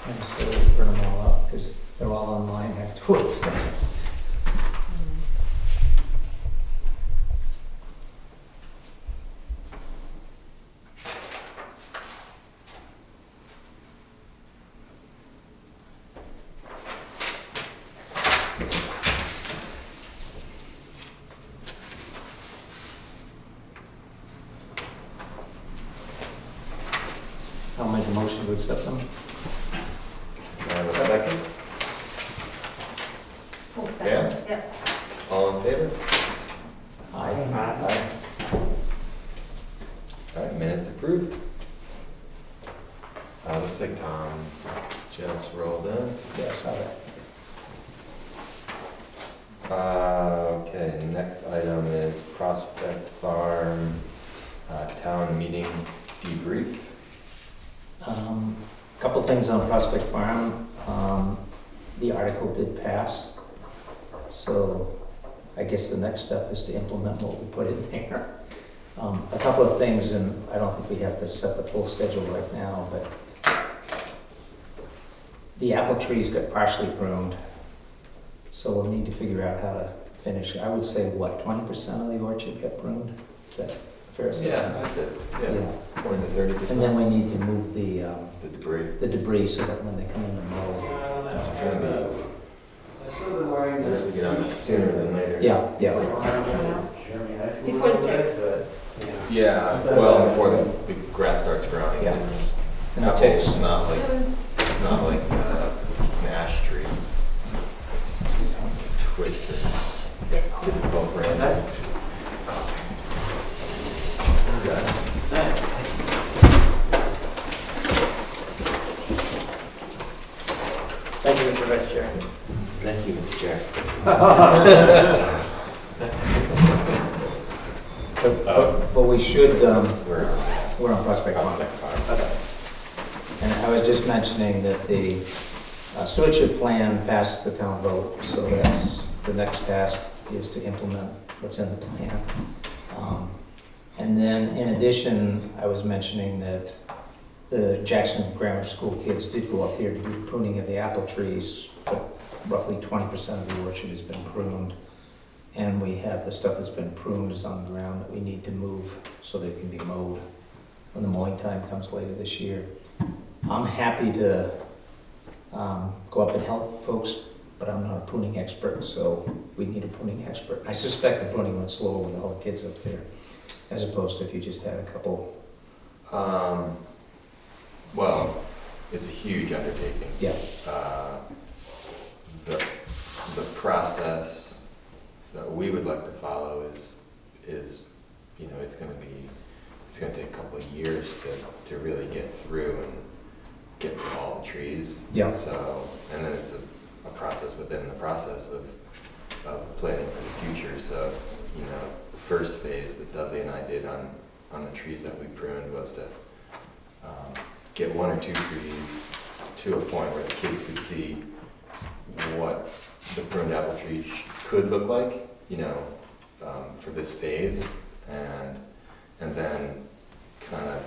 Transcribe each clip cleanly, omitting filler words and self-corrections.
And so we print them all up because they're all online afterwards. I'll make a motion to accept them. Can I have a second? Oh, Yeah? second. Yep. All in favor? Aye. All right, minutes approved. Looks like Tom just rolled in. Yeah, I saw that. Okay, next item is Prospect Farm town meeting debrief. Couple things on Prospect Farm. The article did pass, so I guess the next step is to implement what we put in there. A couple of things, and I don't think we have to set the full schedule right now, but the apple trees got partially pruned, so we'll need to figure out how to finish. I would say, what, 20% of the orchard got pruned? Is that fair assessment? Yeah, that's it. Yeah, 20 to 30%. And then we need to move the debris. so that when they come in to mow. Which is gonna be, we have to get on it sooner than later. Yeah. Before the ticks. Yeah, well, before the grass starts growing. Yeah. It's, And the apple's ticks. not like, it's not like an ash tree. It's just twisted. Difficult branches. Thank you, Mr. Vice Chair. Thank you, Mr. Chair. But we should, We're we're on Prospect Farm. Okay. And I was just mentioning that the stewardship plan passed the town vote, so that's, the next task is to implement what's in the plan. And then in addition, I was mentioning that the Jackson Grammar School kids did go up here to do pruning of the apple trees, but roughly 20% of the orchard has been pruned. And we have the stuff that's been pruned is on the ground that we need to move so that it can be mowed when the mowing time comes later this year. I'm happy to go up and help folks, but I'm not a pruning expert, so we need a pruning expert. I suspect the pruning went slower with all the kids up there, as opposed to if you just had a couple. Well, it's a huge undertaking. Yeah. The process that we would like to follow is, you know, it's gonna take a couple of years to really get through and get through all the trees. Yeah. So, and then it's a process within the process of planning for the future. So, you know, the first phase that Dudley and I did on the trees that we pruned was to get one or two trees to a point where the kids could see what the pruned apple tree could look like, you know, for this phase, and then kind of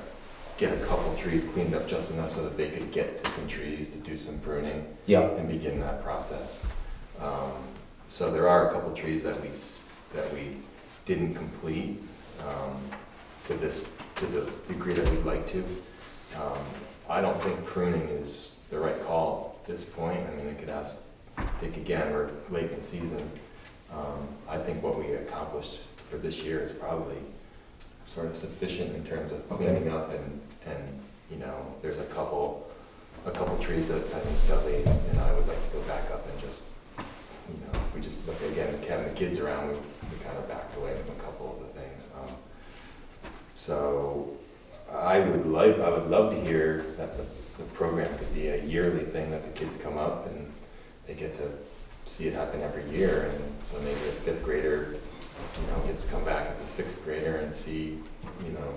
get a couple trees cleaned up just enough so that they could get to some trees to do some pruning. Yeah. And begin that process. So there are a couple trees that we didn't complete to the degree that we'd like to. I don't think pruning is the right call at this point. I mean, I think again, we're late in the season. I think what we accomplished for this year is probably sort of sufficient in terms of cleaning up and you know, there's a couple trees that I think Dudley and I would like to go back up and just, you know, we just look again, having the kids around, we kind of backed away from a couple of the things. So I would love to hear that the program could be a yearly thing, that the kids come up and they get to see it happen every year. And so maybe a fifth grader, you know, gets to come back as a sixth grader and see, you know,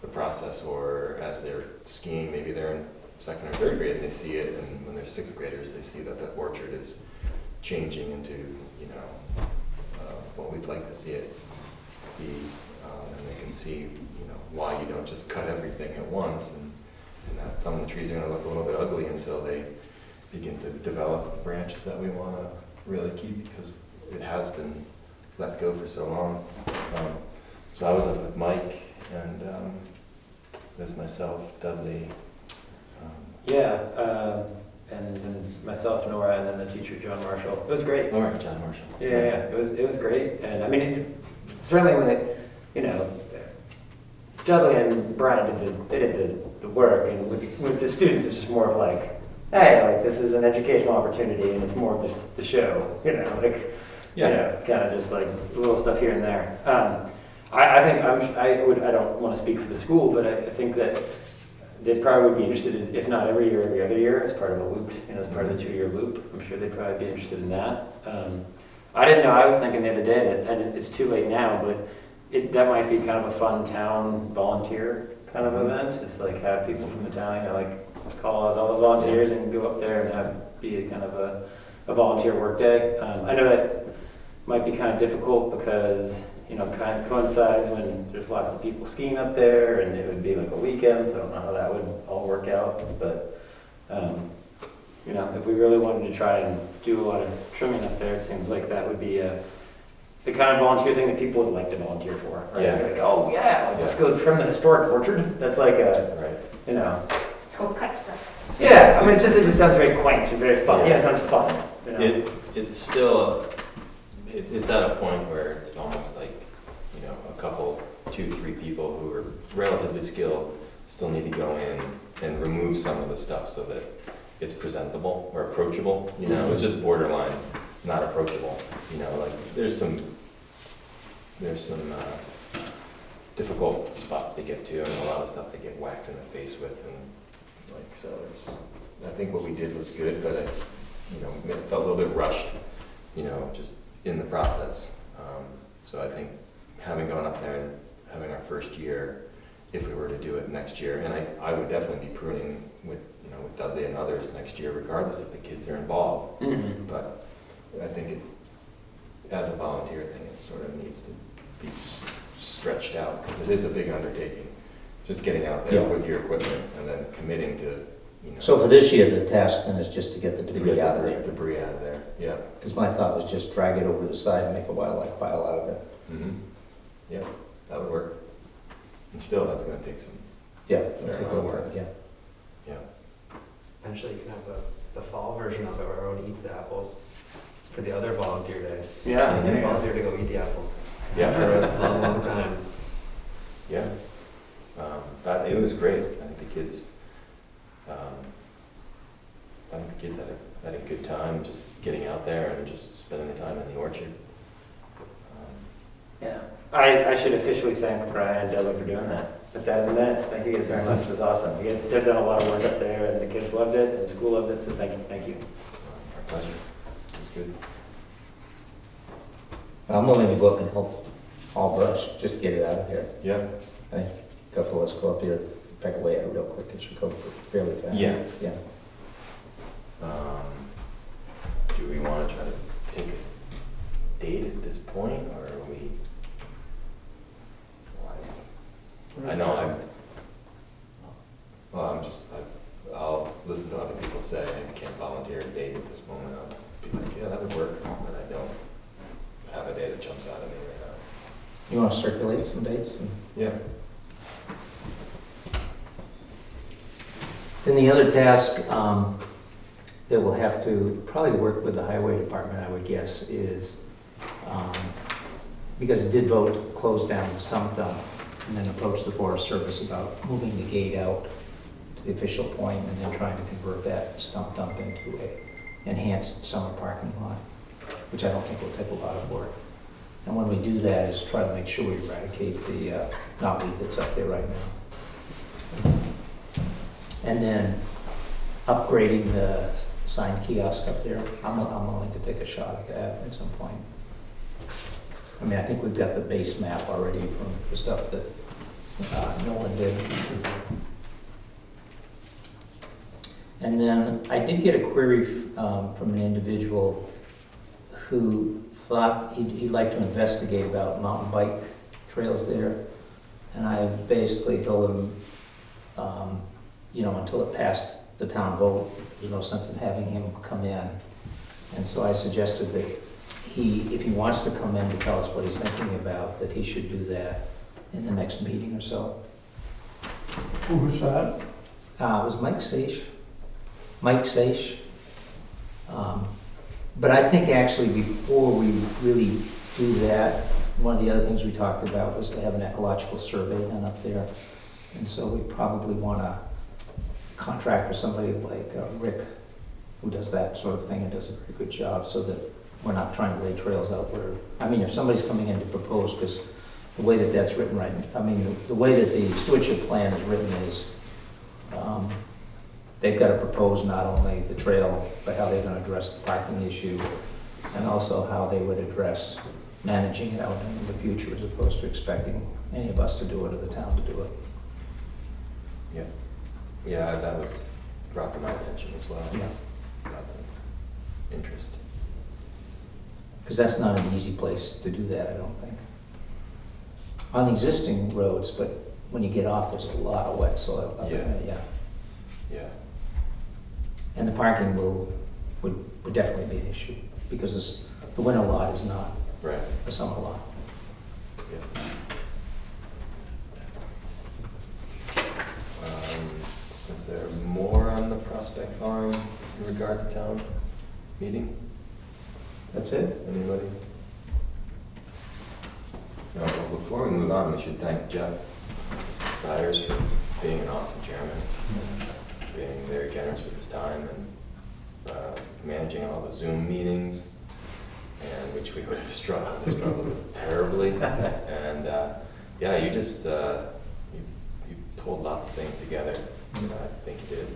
the process, or as they're skiing, maybe they're in second or third grade and they see it, and when they're sixth graders, they see that the orchard is changing into, you know, what we'd like to see it be, and they can see, you know, why you don't just cut everything at once, and that some of the trees are going to look a little bit ugly until they begin to develop branches that we want to really keep, because it has been let go for so long. So I was up with Mike, and there's myself, Dudley. And then myself, Nora, and then the teacher, John Marshall. It was great. All right, John Marshall. Yeah, it was great. And I mean, certainly when Dudley and Brian did the work, and with the students, it's just more of like, hey, like this is an educational opportunity, and it's more of the show, kind of just like little stuff here and there. I think I don't want to speak for the school, but I think that they probably would be interested in, if not every year, every other year, as part of a loop, as part of the 2-year loop. I'm sure they'd probably be interested in that. I didn't know, I was thinking the other day that it's too late now, but that might be kind of a fun town volunteer kind of event. It's like have people from the town, like call out all the volunteers and go up there and have be a kind of a volunteer work day. I know that might be kind of difficult because kind of coincides when there's lots of people skiing up there, and it would be like a weekend, so I don't know how that would all work out. But, if we really wanted to try and do a lot of trimming up there, it seems like that would be the kind of volunteer thing that people would like to volunteer for. Right? Yeah. Like, oh yeah, let's go trim the historic orchard. That's like Let's go cut stuff. Yeah, I mean, it just sounds very quaint and very fun. Yeah, it sounds fun. It's still, it's at a point where it's almost like, a couple, 2-3 people who are relatively skilled still need to go in and remove some of the stuff so that it's presentable or approachable. It's just borderline not approachable. There's some difficult spots to get to, and a lot of stuff they get whacked in the face with, and so I think what we did was good, but it felt a little bit rushed, just in the process. So I think having gone up there and having our first year, if we were to do it next year, and I would definitely be pruning with Dudley and others next year, regardless if the kids are involved. Mm-hmm. But I think as a volunteer thing, it sort of needs to be stretched out, because it is a big undertaking. Just getting out there with your equipment and then committing to, So for this year, the task then is just to get the debris out of there. Debris out of there, yeah. Because my thought was just drag it over the side and make a wildlife pile out of it. Mm-hmm. Yeah, that would work. And still, that's going to take some. Yeah, That's a it'll fair take a amount of little work. time, yeah. Eventually you can have the fall version of it where everyone eats the apples for the other volunteer day. Yeah, And then volunteer to go eat the apples. Yeah. For a long, long time. Yeah. It was great. I think the kids, had a good time just getting out there and just spending the time in the orchard. Yeah. I should officially thank Brian and Dudley for doing that. Put that in the minutes. Thank you guys very much. It was awesome. You guys, they've done a lot of work up there, and the kids loved it, and the school loved it, so thank you. Our pleasure. It was good. I'm willing to go up and help all brush, just get it out of here. Yeah. I think a couple of us go up here, peck away at it real quick, it should go fairly fast. Yeah. Yeah. Do we want to try to pick a date at this point, or are we? I know I'll listen to other people say I can't volunteer a date at this moment. I'll be like, yeah, that would work, but I don't have a day that jumps out at me right now. You want to circulate some dates? Yeah. Then the other task that we'll have to probably work with the highway department, I would guess, is, because it did vote to close down the stump dump and then approach the Forest Service about moving the gate out to the official point and then trying to convert that stump dump into a enhanced summer parking lot, which I don't think will take a lot of work. And when we do that is try to make sure we eradicate the knotweed that's up there right now. And then upgrading the sign kiosk up there. I'm willing to take a shot at that at some point. I mean, I think we've got the base map already from the stuff that Nolan did. And then I did get a query from an individual who thought he'd like to investigate about mountain bike trails there. And I basically told him, until it passed the town vote. There's no sense in having him come in. And so I suggested that if he wants to come in to tell us what he's thinking about, that he should do that in the next meeting or so. Who was that? It was Mike Seish. Mike Seish. But I think actually before we really do that, one of the other things we talked about was to have an ecological survey done up there. And so we probably want to contract with somebody like Rick, who does that sort of thing and does a very good job, so that we're not trying to lay trails out where, I mean, if somebody's coming in to propose, because the way that that's written right, I mean, the way that the stewardship plan is written is, they've got to propose not only the trail, but how they're going to address the parking issue, and also how they would address managing it out in the future, as opposed to expecting any of us to do it or the town to do it. Yeah. Yeah, that was brought to my attention as well. Yeah. About the interest. Because that's not an easy place to do that, I don't think. On existing roads, but when you get off, there's a lot of wet soil up there, yeah. Yeah. And the parking would definitely be an issue, because the winter lot is not Right. a summer lot. Yeah. Is there more on the Prospect Farm in regards to town meeting? That's it? Anybody? No, well, before we move on, we should thank Jeff Siders for being an awesome chairman, being very generous with his time, and managing all the Zoom meetings, and which we would have struggled with terribly. And yeah, you just you pulled lots of things together. And I think you did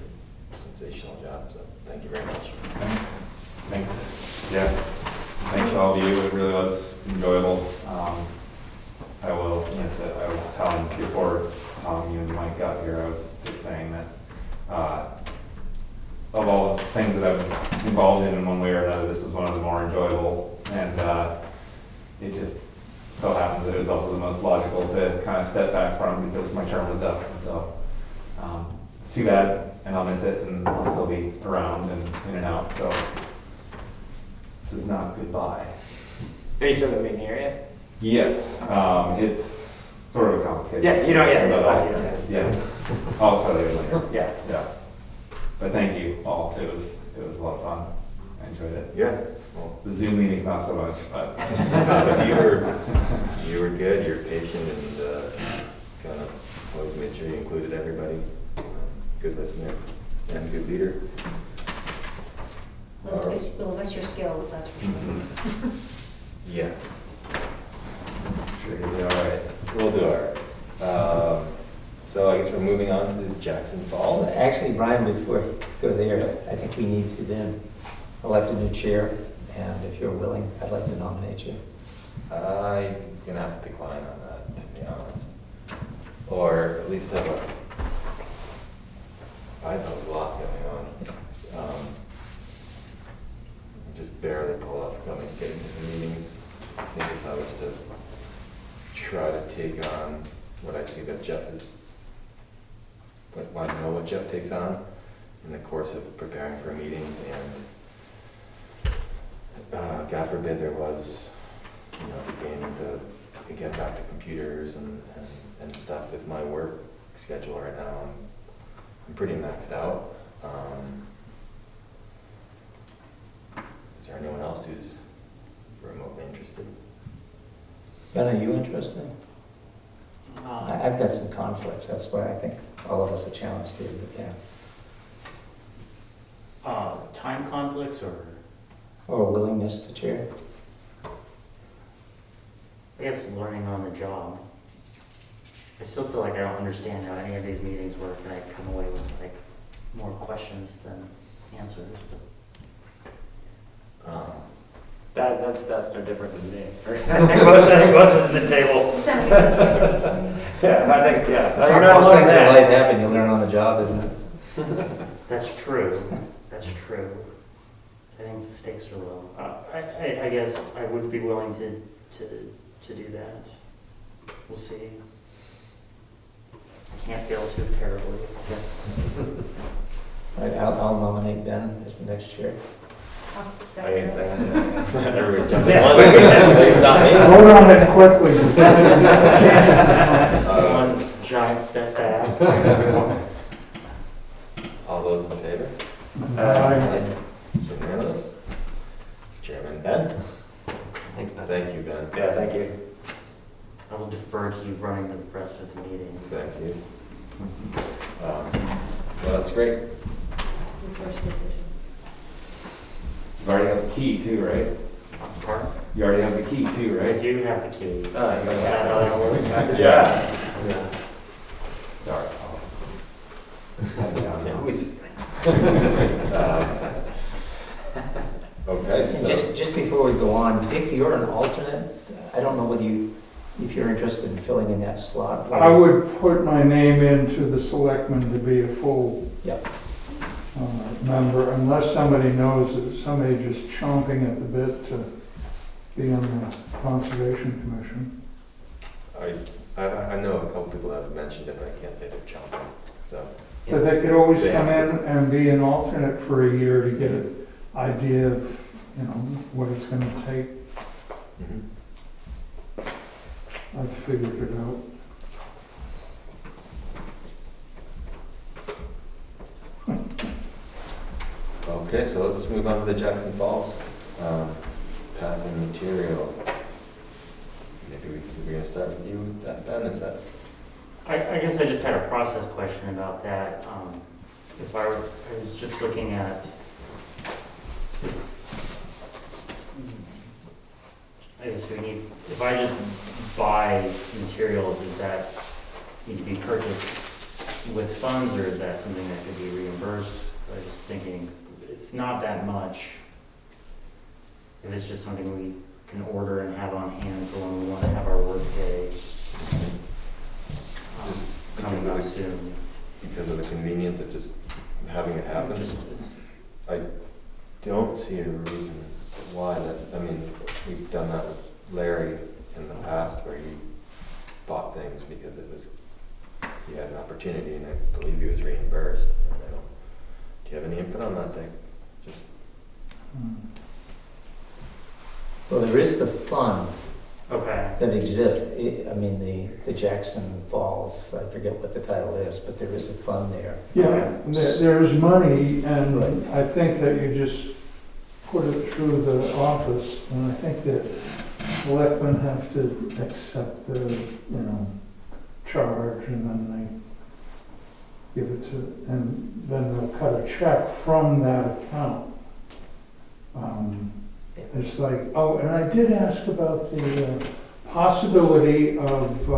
a sensational job. So thank you very much. Thanks. Yeah. Thanks to all of you. It really was enjoyable. I will miss it. I was telling before you and Mike got here, I was just saying that of all the things that I've been involved in one way or another, this is one of the more enjoyable. And it just so happens that it was also the most logical to kind of step back from, because my term was up. So it's too bad, and I'll miss it, and I'll still be around and in and out. So this is not goodbye. Are you still gonna be in the area? Yes, it's sort of a complicated. Yeah, you don't get it. But yeah, I'll tell you later. Yeah. Yeah, but thank you all. It was a lot of fun. I enjoyed it. Yeah. Well, The Zoom meetings not so much, but you were good. You're patient, and kind of always made sure you included everybody. Good listener and a good leader. We'll miss your skills, that's for sure. Yeah, sure you'll be all right. we'll do all right. So I guess we're moving on to Jackson Falls. Actually, Brian, before we go there, I think we need to then elect a new chair, and if you're willing, I'd like to nominate you. I'm gonna have to decline on that, to be honest. Or at least have I have a lot going on. Just barely pull up getting to the meetings. I think if I was to try to take on what I see that Jeff is, like, want to know what Jeff takes on in the course of preparing for meetings, and God forbid there was, beginning to get back to computers and stuff. With my work schedule right now, I'm pretty maxed out. Is there anyone else who's remotely interested? Ben, are you interested? I've got some conflicts, that's why I think all of us are challenged here, but yeah. Time conflicts or? Or a willingness to chair. I guess learning on the job. I still feel like I don't understand how any of these meetings work, and I come away with like more questions than answers. That's no different than me. I think most of this table. You sound like you're- Yeah, I think, yeah. That's You're how not most alone things there. in life happen, you learn on the job, isn't it? That's true. That's true. I think the stakes are low. I guess I would be willing to do that. We'll see. I can't fail too terribly. Yes. All right, I'll nominate Ben as the next chair. Oh, I can second. second that. Everybody jumped in Yeah. once. It's not me. Vote on it quickly. One giant step back. All those in favor? Aye. It's unanimous. Chairman Ben? Thanks, Ben. Thank you, Ben. Yeah, thank you. I will defer to you running the rest of the meeting. Thank you. Well, that's great. Your first decision. You already have the key too, right? Pardon? You already have the key too, I right? do have the key. Oh, it's Is okay. that how that works? Yeah. Yeah. Sorry. Yeah, who is this guy? Okay, And so, just before we go on, Dick, you're an alternate. I don't know whether if you're interested in filling in that slot. I would put my name into the selectmen to be a full Yep. member, unless somebody knows that somebody just chomping at the bit to be on the Conservation Commission. I know a couple people that have mentioned it, but I can't say they're chomping, so. But they could always They come have in and be an alternate for a year to get an idea of, what it's gonna take. I've figured it out. Okay, so let's move on to the Jackson Falls path and material. Maybe we're gonna start with you with that, Ben, is that? I guess I just had a process question about that. If I was just looking at, I guess we need, if I just buy materials, does that need to be purchased with funds, or is that something that could be reimbursed? I was just thinking, it's not that much. If it's just something we can order and have on hand for when we want to have our work day. Just Coming up soon. because of the convenience of just having it happen? I don't see a reason why that, we've done that with Larry in the past where he bought things because he had an opportunity and I believe he was reimbursed. Do you have any input on that thing? Just, Well, there is the fund Okay. that exists. The Jackson Falls, I forget what the title is, but there is a fund there. Yeah, there's money, and Right. I think that you just put it through the office, and I think that selectmen have to accept the, charge, and then they give it to, and then they'll cut a check from that account. It's like, oh, and I did ask about the possibility of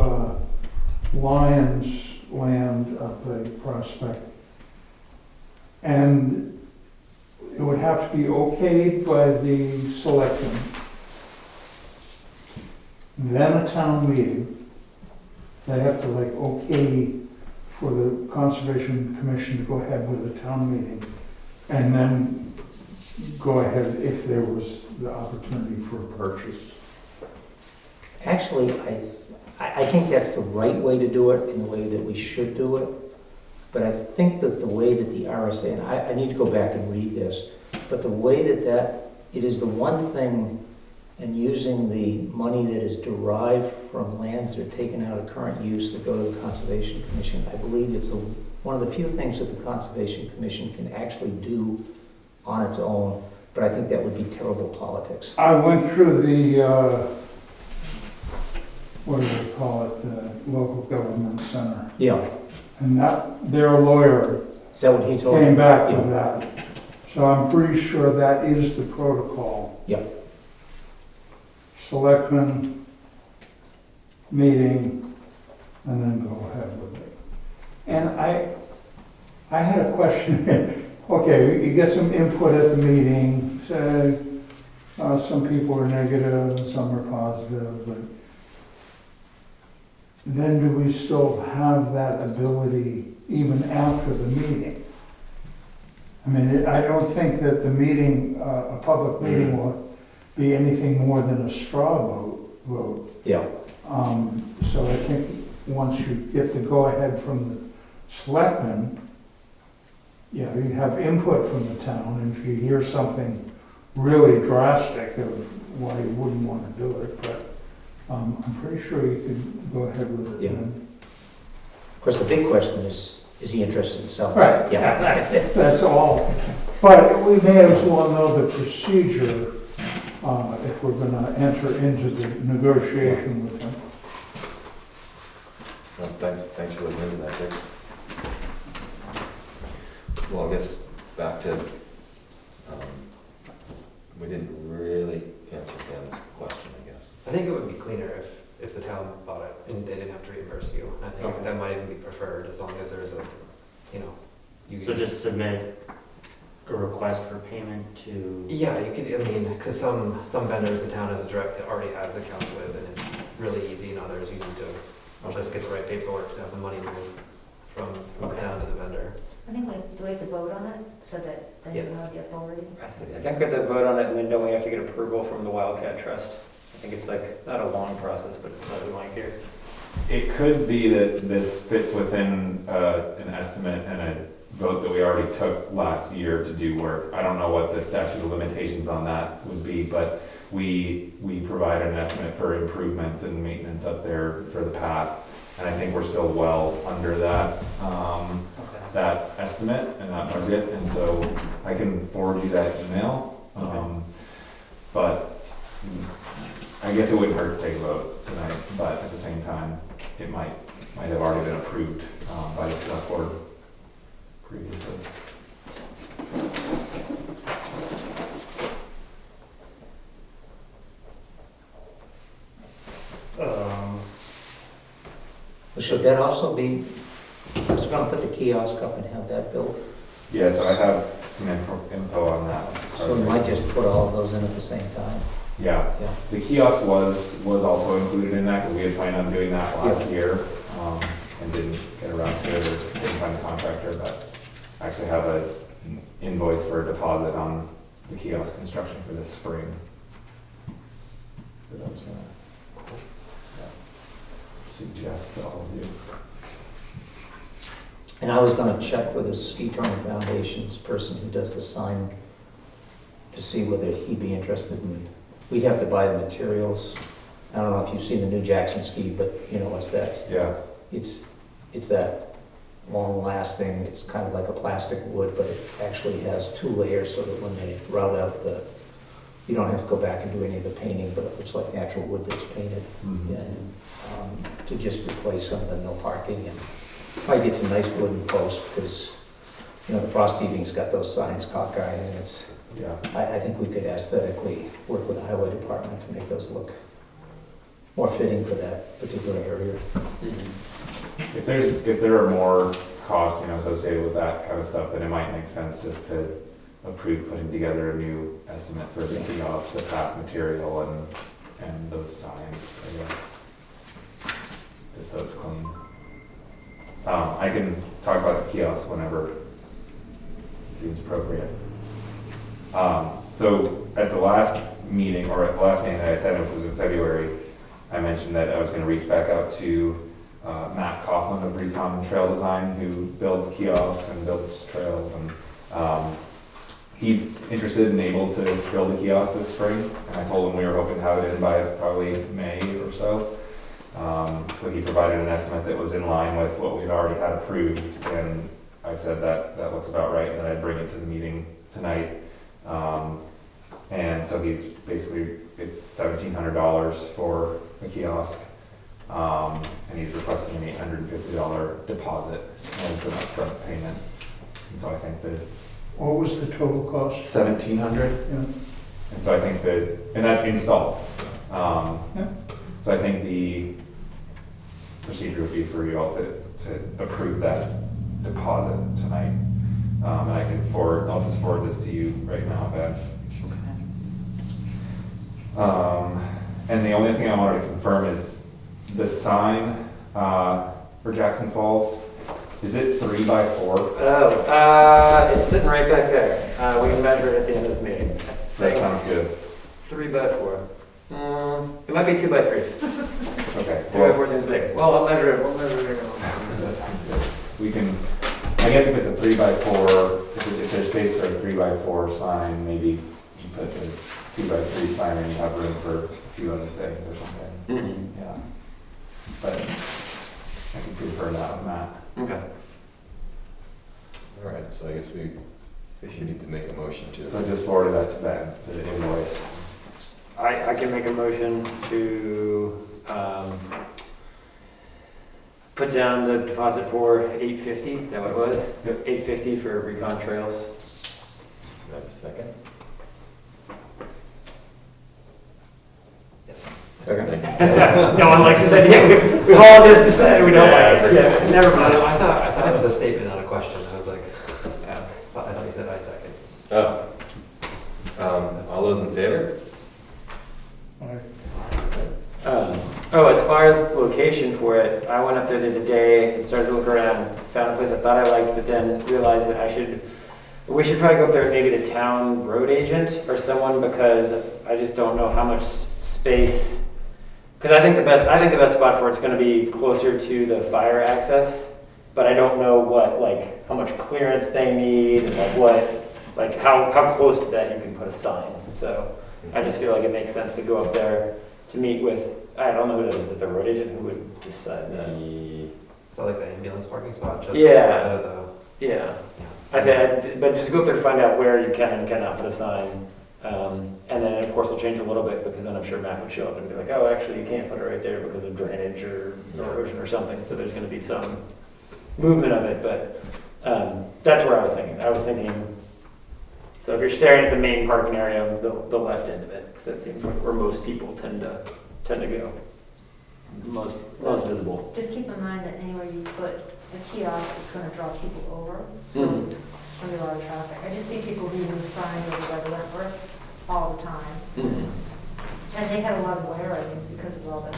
Lions land up a prospect. And it would have to be okayed by the selectmen, then a town meeting. They have to okay for the Conservation Commission to go ahead with a town meeting. And then go ahead if there was the opportunity for a purchase. Actually, I think that's the right way to do it and the way that we should do it. But I think that the way that the RSA, and I need to go back and read this, but the way that it is the one thing, and using the money that is derived from lands that are taken out of current use that go to the Conservation Commission, I believe it's one of the few things that the Conservation Commission can actually do on its own, but I think that would be terrible politics. I went through the, what do they call it, the local government center. Yeah, And their lawyer is that what he told you? came back Yeah. with that. So I'm pretty sure that is the protocol. Yep. Selectmen, meeting, and then go ahead with it. And I had a question. Okay, you get some input at the meeting, say, some people are negative and some are positive, but then do we still have that ability even after the meeting? I don't think that the meeting, a public meeting will be anything more than a straw vote. Yeah. So I think once you get the go-ahead from the selectmen, Yeah, you have input from the town, and if you hear something really drastic of why you wouldn't want to do it, but I'm pretty sure you could go ahead with it. Yeah. Of course, the big question is he interested in selling? Right. Yeah. That's all. But we may as well know the procedure if we're going to enter into the negotiation with them. Well, thanks for looking into that, Dick. Well, I guess back to, we didn't really answer Ben's question, I guess. I think it would be cleaner if the town bought it and they didn't have to reimburse you. I think Okay. that might even be preferred, as long as there's a, you know, you. So just submit a request for payment to. Yeah, you could, I mean, because some vendors the town has a direct, already has accounts with, and it's really easy, and others you need to just get the right paperwork to have the money move from the Okay. town to the vendor. I think do we have to vote on it so that then you Yes. have the authority? I think we have to vote on it, and then don't we have to get approval from the Wildcat Trust? I think it's like, not a long process, but it's not lengthy. It could be that this fits within an estimate and a vote that we already took last year to do work. I don't know what the statute of limitations on that would be, but we provide an estimate for improvements and maintenance up there for the path. And I think we're still well under that, Okay. that estimate and that budget. And so I can forward you that email. But I guess it wouldn't hurt to take a vote tonight, but at the same time, it might have already been approved by the select board previously. Should that also be, I was gonna put the kiosk up and have that built, Yeah, so I have some info on that. so we might just put all of those in at the same time. Yeah, Yeah. the kiosk was also included in that, because we had planned on doing that last year, and didn't get around to it, or didn't find the contractor, but I actually have an invoice for a deposit on the kiosk construction for this spring. That I was gonna suggest to all of you. And I was gonna check with the Ski Touring Foundation's person who does the sign to see whether he'd be interested in, we'd have to buy the materials. I don't know if you've seen the new Jackson ski, but you know, it's that long lasting, it's kind of like a plastic wood, but it actually has 2 layers so that when they route out you don't have to go back and do any of the painting, but it looks like natural wood that's painted. And to just replace some of the no parking and probably get some nice wooden posts, because, you know, the frost heaving's got those signs cockeyed, and it's, Yeah. I think we could aesthetically work with the highway department to make those look more fitting for that particular area. If there are more costs, associated with that kind of stuff, then it might make sense just to approve putting together a new estimate for the kiosk, the path material, and those signs, I guess. Just so it's clean. I can talk about the kiosk whenever it seems appropriate. So at the last meeting that I attended, which was in February, I mentioned that I was going to reach back out to Matt Coughlin of Recon Trail Design, who builds kiosks and builds trails, and he's interested and able to build a kiosk this spring. And I told him we were hoping to have it in by probably May or so. So he provided an estimate that was in line with what we'd already had approved, and I said that looks about right, and then I'd bring it to the meeting tonight. And so he's basically, it's $1,700 for a kiosk, and he's requesting an $850 deposit as an upfront payment. And so I think that What was the total cost? $1,700. Yeah. And so I think that, and that's installed. So I think the procedure would be for you all to approve that deposit tonight. And I'll just forward this to you right now, Ben. And the only thing I wanted to confirm is the sign for Jackson Falls. Is it 3 by 4? Oh, it's sitting right back there. We can measure it at the end of this meeting. That sounds good. 3 by 4. It might be 2 by 3. Okay. 2 by 4 seems big. Well, I'll measure it. We'll measure it. That sounds good. We can, I guess if it's a 3 by 4, space for a 3x4 sign, maybe you put a 2x3 sign and you have room for a few other things or something. Mm-hmm. Yeah. But I can confirm that with Matt. Okay. All right, so I guess we should need to make a motion to. So just forward that to Ben, the invoice. I can make a motion to put down the deposit for $850, is that what it was? Yep. $850 for Recon Trails. Do I have a second? Yes. Second. No one likes this idea. We all just decided we don't like it. Yeah, never I mind. thought it was a statement, not a question. I was like, yeah, I thought you said I second. Oh. All those in favor? As far as location for it, I went up there the other day and started to look around, found a place I thought I liked, but then realized that we should probably go up there with maybe the town road agent or someone, because I just don't know how much space. Because I think the best spot for it's going to be closer to the fire access, but I don't know how much clearance they need, and how close to that you can put a sign. So I just feel like it makes sense to go up there to meet with, I don't know who that is, the road agent who would decide that? Is that like the ambulance parking spot? Just Yeah. out of the, Yeah. yeah. But just go up there to find out where you can and cannot put a sign. And then of course it'll change a little bit, because then I'm sure Matt would show up and be like, oh, actually you can't put it right there because of drainage or erosion or something. So there's going to be some movement of it, but that's where I was thinking. So if you're staring at the main parking area, the left end of it, because that seems like where most people tend to go. Most visible. Just keep in mind that anywhere you put a kiosk, it's gonna draw people over, so Mhm. it's gonna be a lot of traffic. I just see people reading the signs over by Wentworth all the time, and they have a lot of wear, I think, because of all the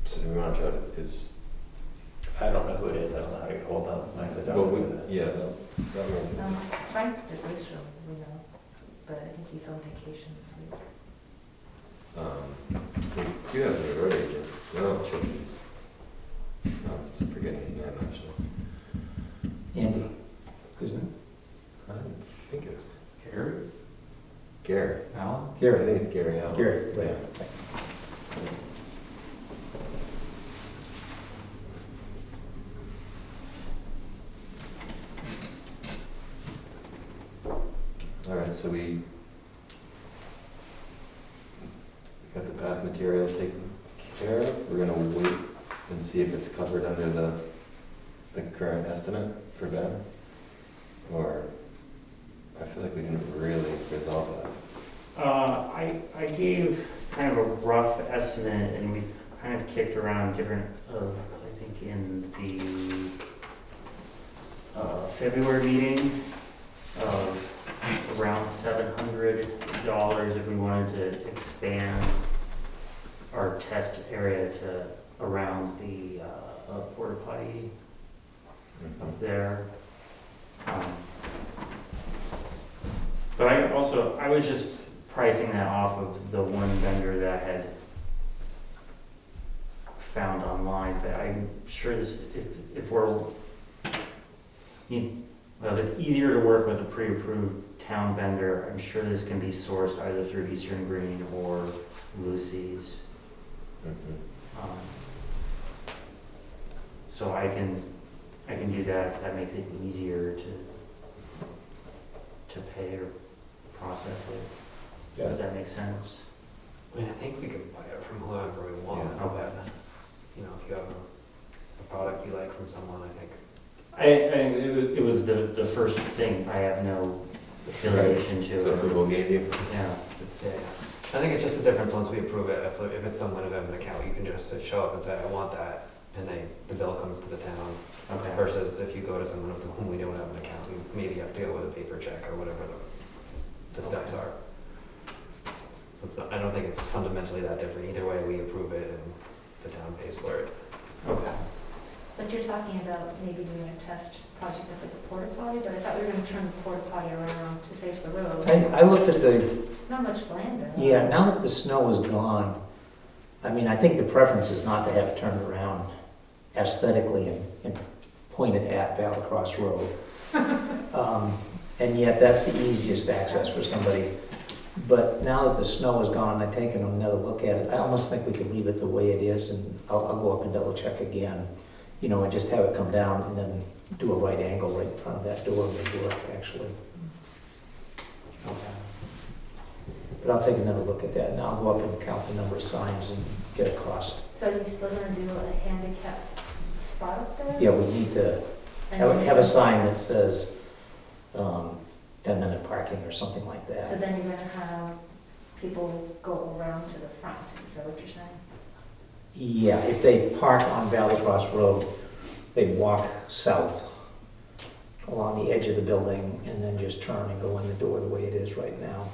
So do we want to try to, I don't know who it is. I don't know how to get hold of them. Like I said, I well, don't know who that is. yeah, that will. Frank DeGracio, we know, but I think he's on vacation this week. We do have a road agent. No, Chippies. No, I'm forgetting his name actually. Andy, isn't it? I don't think it was Gary? Gary. Alan? I Gary. think it's Gary Allen. Gary, right. Yeah. All right, so we got the path material taken care of. We're gonna wait and see if it's covered under the current estimate for Ben. Or, I feel like we didn't really resolve that. I gave kind of a rough estimate, and we kind of kicked around different, I think in the February meeting, of around $700 if we wanted to expand our test area to around the porta potty up there. But I was just pricing that off of the one vendor that I had found online, but I'm sure this, if it's easier to work with a pre-approved town vendor, I'm sure this can be sourced either through Eastern Green or Lucy's. So I can do that if that makes it easier to pay or process it. Does that make sense? I mean, I think we can buy it from whoever we want, Yeah. but, you know, if you have a product you like from someone, I think. It was the first thing. I have no affiliation to So it. approval gave you? Yeah. It's, Yeah, I think it's just the difference once we approve it. If it's someone who has an account, you can just show up and say, I want that, and the bill comes to the town. Okay. Versus if you go to someone with whom we don't have an account, you maybe have to go with a paper check or whatever the steps are. So it's not, I don't think it's fundamentally that different. Either way, we approve it and the town pays for it. Okay. But you're talking about maybe doing a test project up at the porta potty, but I thought we were gonna turn the porta potty around to face the road. I looked at the, Not much land there. yeah, now that the snow is gone, I mean, I think the preference is not to have it turned around. aesthetically and pointed at Valley Cross Road. And yet, that's the easiest access for somebody. But now that the snow is gone, I've taken another look at it, I almost think we could leave it the way it is, and I'll go up and double check again, you know, and just have it come down and then do a right angle right in front of that door would work, actually. But I'll take another look at that, and I'll go up and count the number of signs and get a cost. So are you still gonna do a handicap spot up there? Yeah, we need to have a sign that says 10-minute parking or something like So that. then you're gonna have people go around to the front, is that what you're saying? Yeah, if they park on Valley Cross Road, they walk south along the edge of the building and then just turn and go in the door the way it is right now.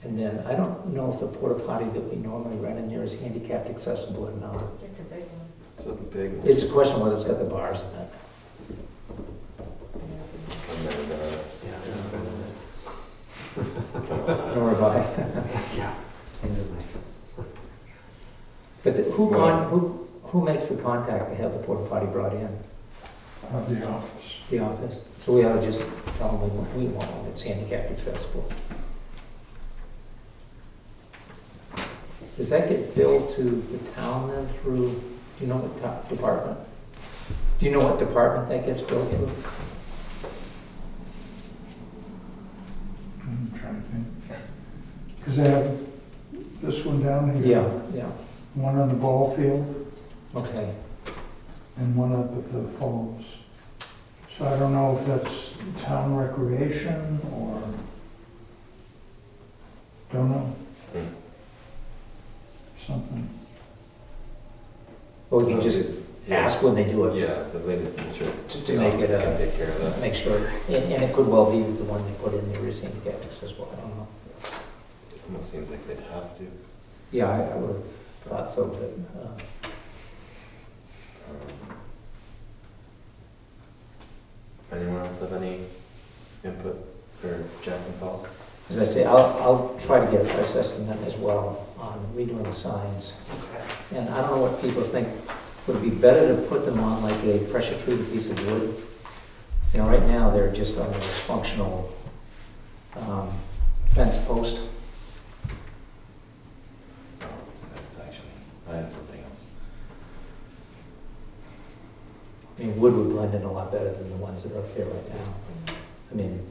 And then, I don't know if the porta potty that we normally rent in there is handicapped accessible or not. It's a big one. So the big one. It's a question whether it's got the bars in it. And then, Nor have I. Yeah. But who makes the contact to have the porta potty brought in? The office. The office? So we ought to just tell them we want one that's handicap accessible. Does that get billed to the town then through, do you know what department? Do you know what department that gets billed to? I'm trying to think. Because they have this one down here. Yeah, One on the ball field okay. and one up at the falls. So I don't know if that's town recreation or, don't know. Something. Or we can just ask when they do it. yeah, the latest insurance. Just to make it, Can take care of that. make sure, and it could well be the one they put in there is handicapped accessible, I don't know. It almost seems like they'd have to. Yeah, I would have thought so, but, Anyone else have any input for Jackson Falls? as I say, I'll try to get a price estimate as well on redoing the signs. And I don't know what people think, would it be better to put them on like a pressure treated piece of wood? You know, right now, they're just on a dysfunctional fence post. Oh, that's actually, I have something else. I mean, wood would blend in a lot better than the ones that are up there right now. I mean,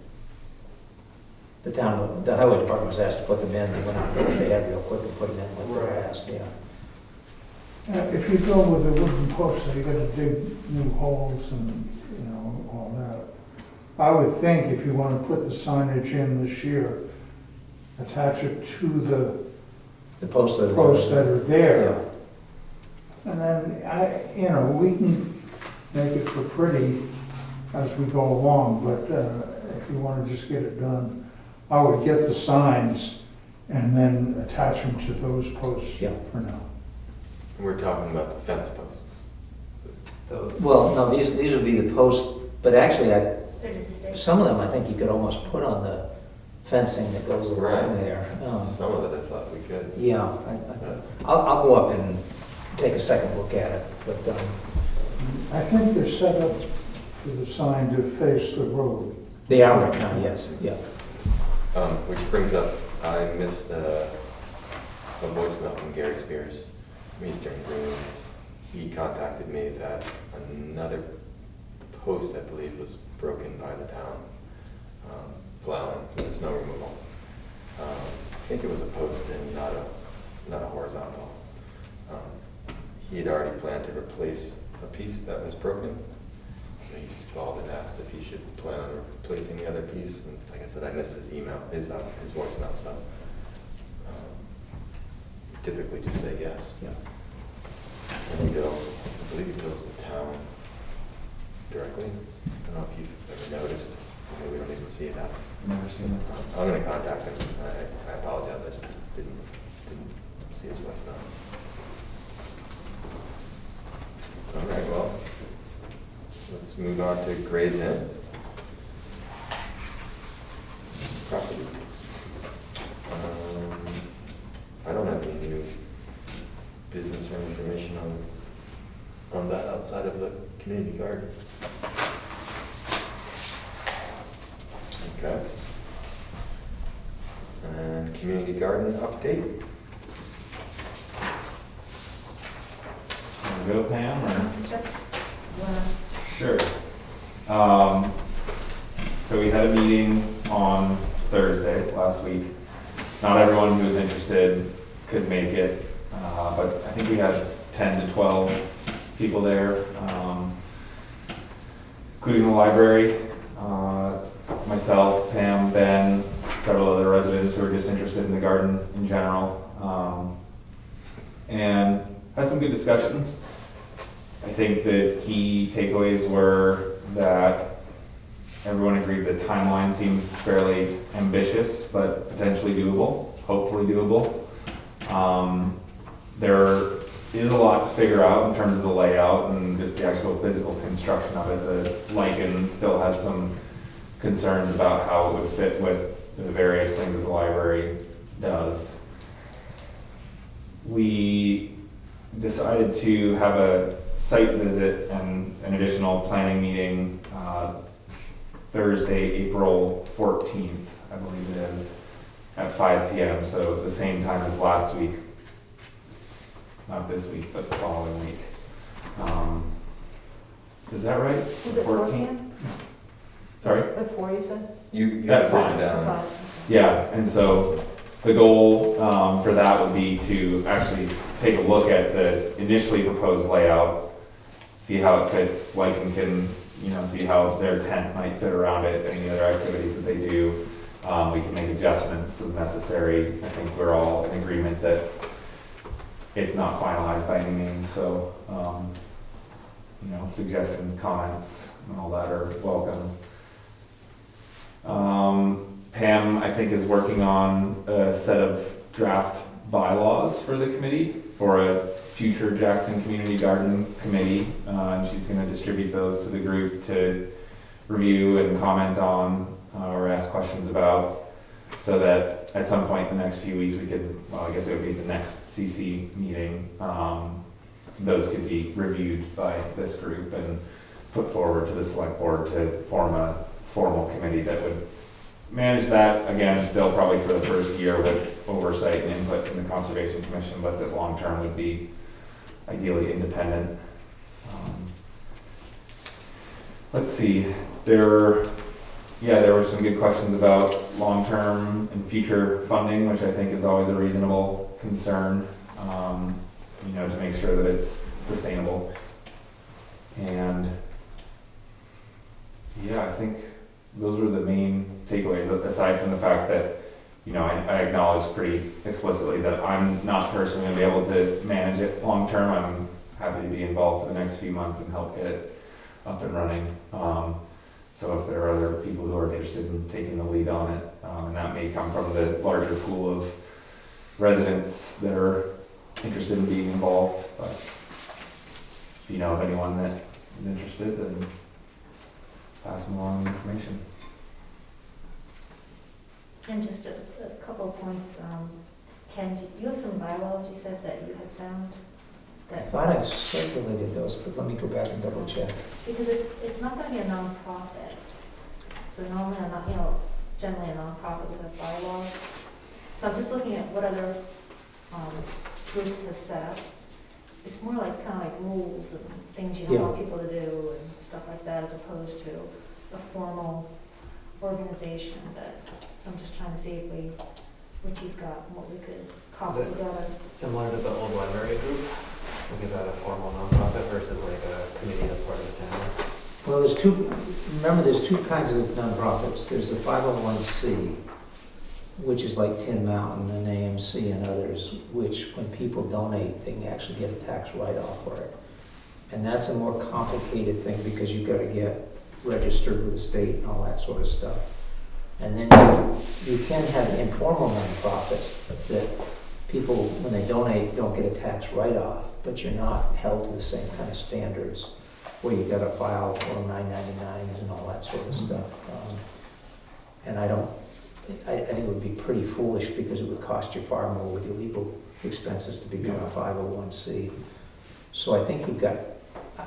the highway department was asked to put them in, they went out there, they had real quick and put them in like they were asked, yeah. If you go with a wooden post, you gotta dig new holes and, you know, all that. I would think if you wanna put the signage in this year, attach it to the The posts that are. posts that are there. Yeah. And then we can make it for pretty as we go along, but if you wanna just get it done, I would get the signs and then attach them to those posts Yeah. for now. We're talking about the fence posts. Those. Well, no, these would be the posts, but actually, They're just stakes. some of them, I think you could almost put on the fencing that goes along Right. there. Some of it I thought we could. Yeah, I'll go up and take a second look at it, but, I think they're set up for the sign to face the road. they are right now, yes, yeah. Which brings up, I missed a voicemail from Gary Spears from Eastern Greens. He contacted me that another post, I believe, was broken by the town, plowing for the snow removal. I think it was a post and not a horizontal. He had already planned to replace a piece that was broken. So he just called and asked if he should plan on replacing the other piece. And like I said, I missed his email, his voicemail, so typically just say yes. Yeah. And he goes, I believe he goes to the town directly. I don't know if you've ever noticed. Maybe we don't even see that. Never seen it. I'm going to contact him. I apologize. I just didn't see his voicemail. All right, well, let's move on to Grazing Property. I don't have any new business or information on outside of the community garden. Okay. And community garden update? Wanna go, Pam, or? Just, Sure. So we had a meeting on Thursday last week. Not everyone who was interested could make it, but I think we had 10 to 12 people there, including the library, myself, Pam, Ben, several other residents who were just interested in the garden in general, and had some good discussions. I think the key takeaways were that everyone agreed the timeline seems fairly ambitious, but potentially doable, hopefully doable. There is a lot to figure out in terms of the layout and just the actual physical construction of it. The lichen still has some concerns about how it would fit with the various things that the library does. We decided to have a site visit and an additional planning meeting Thursday, April 14th, I believe it is, at 5 p.m. So the same time as last week. Not this week, but the following week. Is that right? is it 4 p.m.? Sorry? At 4, you said? You At have it written five. down. 5. Yeah, and so the goal for that would be to actually take a look at the initially proposed layout, see how it fits, lichen can, see how their tent might fit around it, any other activities that they do. We can make adjustments as necessary. I think we're all in agreement that it's not finalized by any means, so, suggestions, comments, and all that are welcome. Pam, I think, is working on a set of draft bylaws for the committee for a future Jackson Community Garden Committee, and she's going to distribute those to the group to review and comment on or ask questions about, so that at some point in the next few weeks we could, I guess it would be the next CC meeting, those could be reviewed by this group and put forward to the select board to form a formal committee that would manage that, again, still probably for the first year with oversight and input from the Conservation Commission, but that long-term would be ideally independent. Let's see, there were some good questions about long-term and future funding, which I think is always a reasonable concern, to make sure that it's sustainable. And I think those were the main takeaways, aside from the fact that, I acknowledged pretty explicitly that I'm not personally going to be able to manage it long-term. I'm happy to be involved for the next few months and help get it up and running. So if there are other people who are interested in taking the lead on it, and that may come from the larger pool of residents that are interested in being involved, but if you know of anyone that is interested, then pass them along the information. And just a couple of points. Ken, you have some bylaws you said that you had found? I thought I circulated those, but let me go back and double check. Because it's not going to be a nonprofit. So normally, generally a nonprofit would have bylaws. So I'm just looking at what other groups have set up. It's more like kind of like rules and things you don't want people to do and stuff like that, as opposed to a formal organization so I'm just trying to see what you've got and what we could cobble Is it together. Similar to the old library group? Like, is that a formal nonprofit versus like a committee that's part of the town? Well, there's two kinds of nonprofits. There's the 501c, which is like Tin Mountain and AMC and others, which when people donate, they can actually get a tax write-off for it. And that's a more complicated thing because you've got to get registered with the state and all that sort of stuff. And then you can have informal nonprofits that people, when they donate, don't get a tax write-off, but you're not held to the same kind of standards where you've got to file Form 999s and all that sort of stuff. And I think it would be pretty foolish because it would cost you far more with your legal expenses to become a 501c. So I think you've got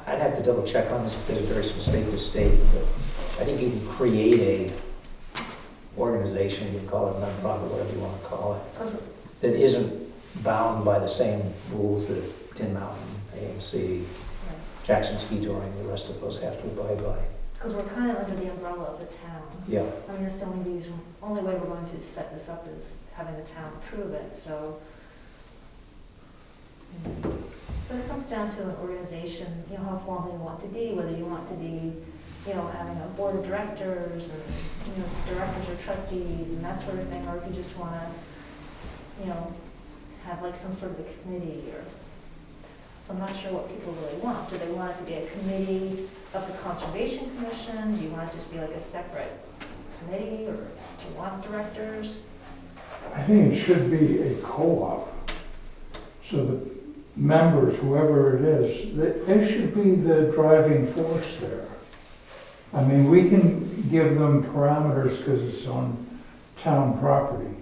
I'd have to double check on this because it varies from state to state, but I think you can create a organization, you can call it a nonprofit, whatever you want to call it, that isn't bound by the same rules that Tin Mountain, AMC, Jackson Ski Touring, the rest of those have to abide by. Because we're kind of under the umbrella of the town. Yeah. I mean, that's the only way we're going to set this up is having the town approve it, so. But it comes down to an organization, you know, how formal you want to be, whether you want to be, you know, having a board of directors and, you know, directors or trustees and that sort of thing, or if you just want to, you know, have like some sort of a committee or, so I'm not sure what people really want. Do they want it to be a committee of the Conservation Commission? Do you want it to just be like a separate committee, or do you want directors? I think it should be a co-op. So the members, whoever it is, they should be the driving force there. I mean, we can give them parameters because it's on town property,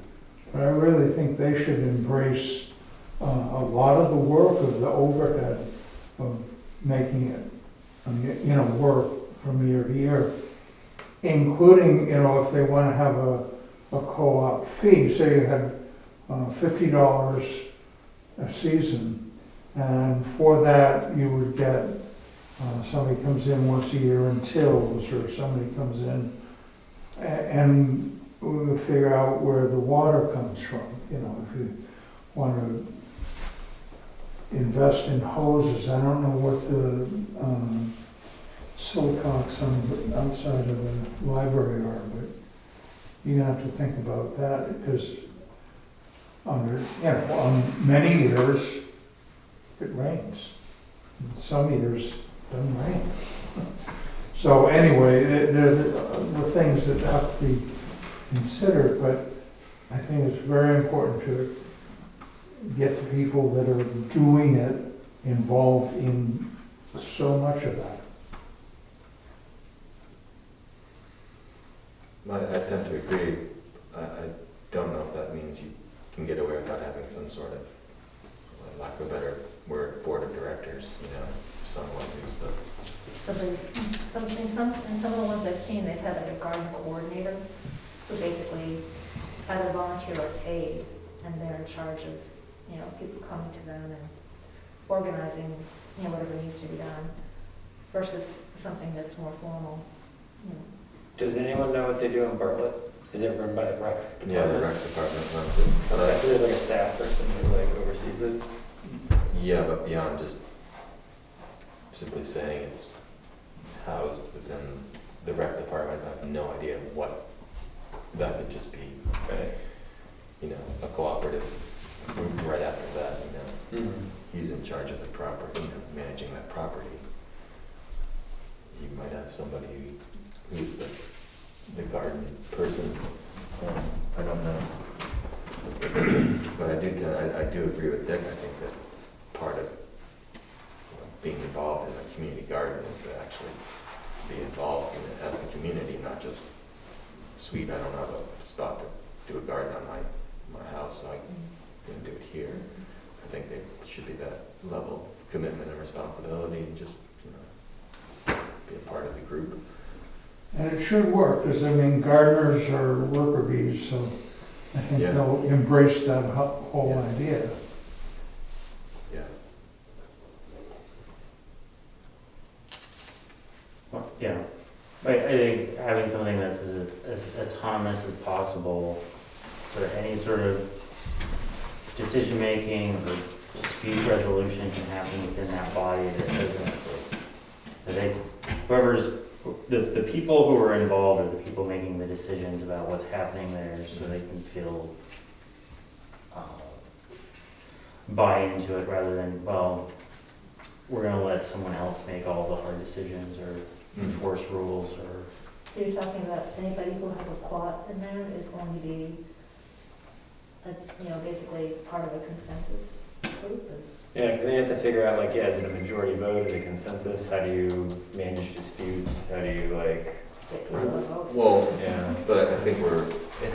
but I really think they should embrace a lot of the work of the overhead of making it, you know, work from year to year, including, you know, if they want to have a co-op fee, say you had $50 a season, and for that you would get somebody comes in once a year and tills, or somebody comes in and we would figure out where the water comes from. You know, if you want to invest in hoses, I don't know what the silicones on the outside of the library are, but you have to think about that, because on many years it rains. Some years it doesn't rain. So anyway, they're the things that have to be considered, but I think it's very important to get the people that are doing it involved in so much of that. I tend to agree. I don't know if that means you can get away without having some sort of, lack of a better word, board of directors, you know, someone who's the... In some of the ones I've seen, they've had like a garden coordinator who basically either volunteer or paid, and they're in charge of, you know, people coming to them and organizing, you know, whatever needs to be done, versus something that's more formal, you know. Does anyone know what they do in Bartlett? Is it run by the rec department? Yeah, the rec department runs it. But Okay, so there's like a staff person who like oversees it? yeah, but beyond just simply saying it's housed within the rec department, I have no idea what that could just be. Right. You know, a cooperative group right after that, you know. Mm-hmm. He's in charge of the property, you know, managing that property. You might have somebody who's the garden person. I don't know. But I do agree with Dick. I think that part of being involved in a community garden is to actually be involved in it as a community, not just, sweet, I don't have a spot to do a garden on my house, so I can do it here. I think there should be that level of commitment and responsibility, and just, you know, be a part of the group. And it should work, because I mean, gardeners are worker bees, so I think Yeah. they'll embrace that whole Yeah. idea. Yeah. Well, yeah, I think having something that's as autonomous as possible, so that any sort of decision-making or dispute resolution can happen within that body that doesn't, that they, whoever's, the people who are involved are the people making the decisions about what's happening there, so they can feel, buy into it rather than, well, we're gonna let someone else make all the hard decisions or enforce rules or. So you're talking about anybody who has a plot in there is going to be, you know, basically part of a consensus group is? Yeah, because then you have to figure out, like, yeah, is it a majority vote, is it consensus? How do you manage disputes? How do you, like, Get people to vote. Well, yeah. but I think we're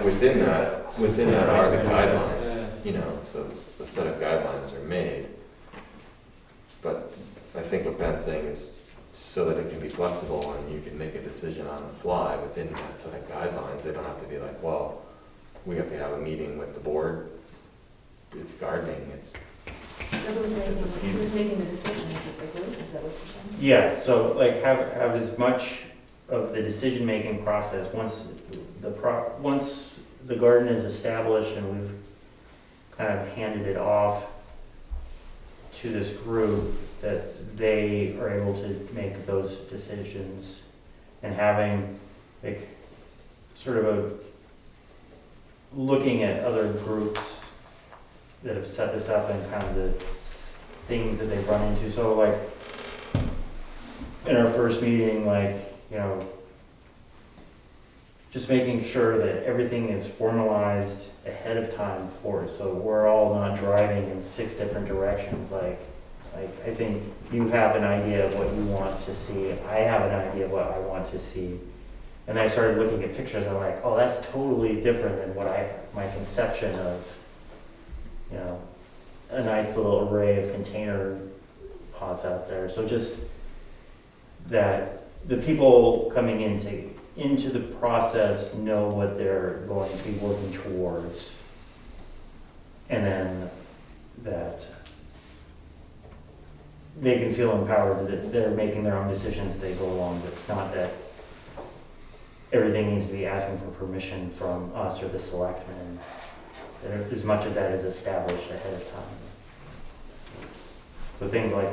within that are the guidelines, you know, so a set of guidelines are made. But I think what Ben's saying is so that it can be flexible and you can make a decision on the fly within that set of guidelines. They don't have to be like, well, we have to have a meeting with the board. It's gardening, it's, So who's making the decision, is it the group, is that what you're saying? Yeah, so like have as much of the decision-making process, once the garden is established and we've kind of handed it off to this group, that they are able to make those decisions, and having like sort of a looking at other groups that have set this up and kind of the things that they've run into. So like in our first meeting, like, you know, just making sure that everything is formalized ahead of time for it, so we're all not driving in 6 different directions. Like I think you have an idea of what you want to see. I have an idea of what I want to see. And I started looking at pictures. I'm like, oh, that's totally different than what my conception of, you know, a nice little array of container pots out there. So just that the people coming into the process know what they're going to be working towards, and then that they can feel empowered that they're making their own decisions as they go along. It's not that everything needs to be asking for permission from us or the selectmen. As much of that is established ahead of time. So things like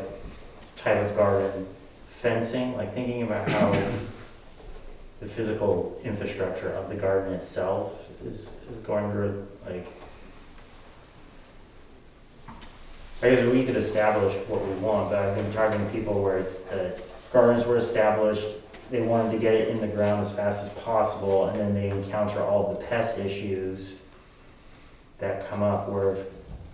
type of garden, fencing, like thinking about how the physical infrastructure of the garden itself is going to, like, I guess we could establish what we want, but I've been talking to people where it's that gardens were established, they wanted to get it in the ground as fast as possible, and then they encounter all the pest issues that come up where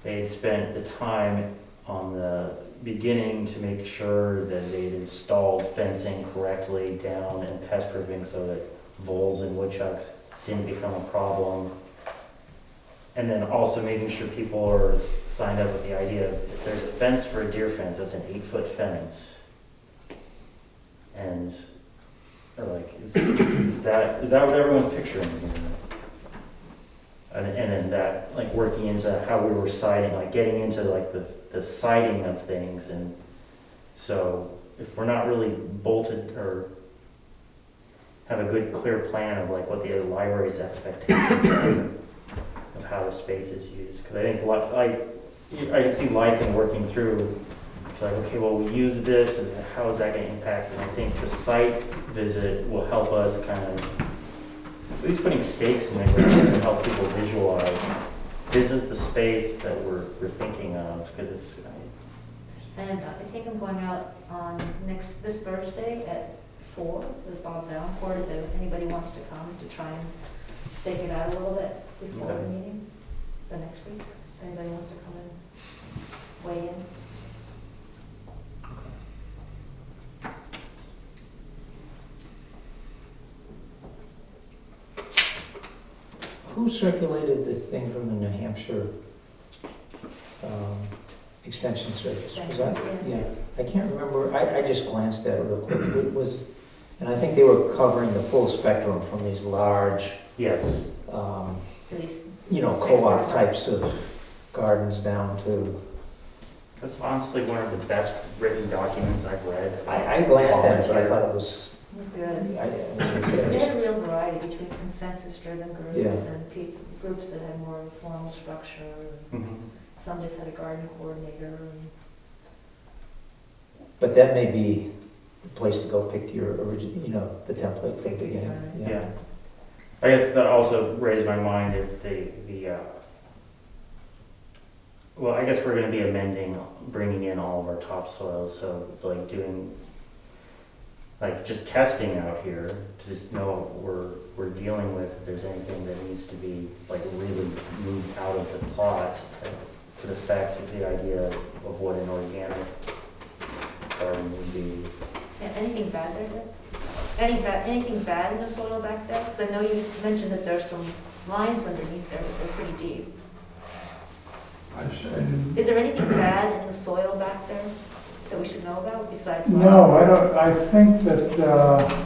they had spent the time on the beginning to make sure that they'd installed fencing correctly down and pest proofing so that voles and woodchucks didn't become a problem. And then also making sure people are signed up with the idea of if there's a fence for a deer fence, that's an 8-foot fence. And they're like, is that what everyone's picturing? And then that, like, working into how we were siding, like getting into like the siding of things. And so if we're not really bolted or have a good clear plan of like what the library's expectations are of how the space is used. Because I think I could see Lycan working through, like, okay, well, we use this, and how is that going to impact? And I think the site visit will help us kind of, at least putting stakes in the ground to help people visualize, this is the space that we're thinking of, because it's... And I think I'm going out on this Thursday at 4 with Bob Valancourt, if anybody wants to come to try and stake it out a little bit before the meeting, the next week. If anybody wants to come and weigh in. Who circulated the thing from the New Hampshire Extension Service? Was that? Yeah, I can't remember. I just glanced at it real quick. It was, and I think they were covering the full spectrum from these large, Yes. you know, co-op types of gardens down to. That's honestly one of the best written documents I've read. I glanced at it, but I thought it was. It was good. They They had a real variety between consensus-driven groups Yeah. and groups that had more formal structure. Mm-hmm. Some just had a garden coordinator. And But that may be the place to go pick your original, you know, the template from the beginning. Yeah. I guess that also raised my mind if well, I guess we're going to be amending, bringing in all of our topsoil, so like doing, like just testing out here to just know what we're dealing with, if there's anything that needs to be like really moved out of the plot that could affect the idea of what an organic garden would be. yeah, anything bad there? Anything bad in the soil back there? Because I know you mentioned that there's some lines underneath there, but they're pretty deep. Is there anything bad in the soil back there? that we should know about besides? No, I don't, I think that,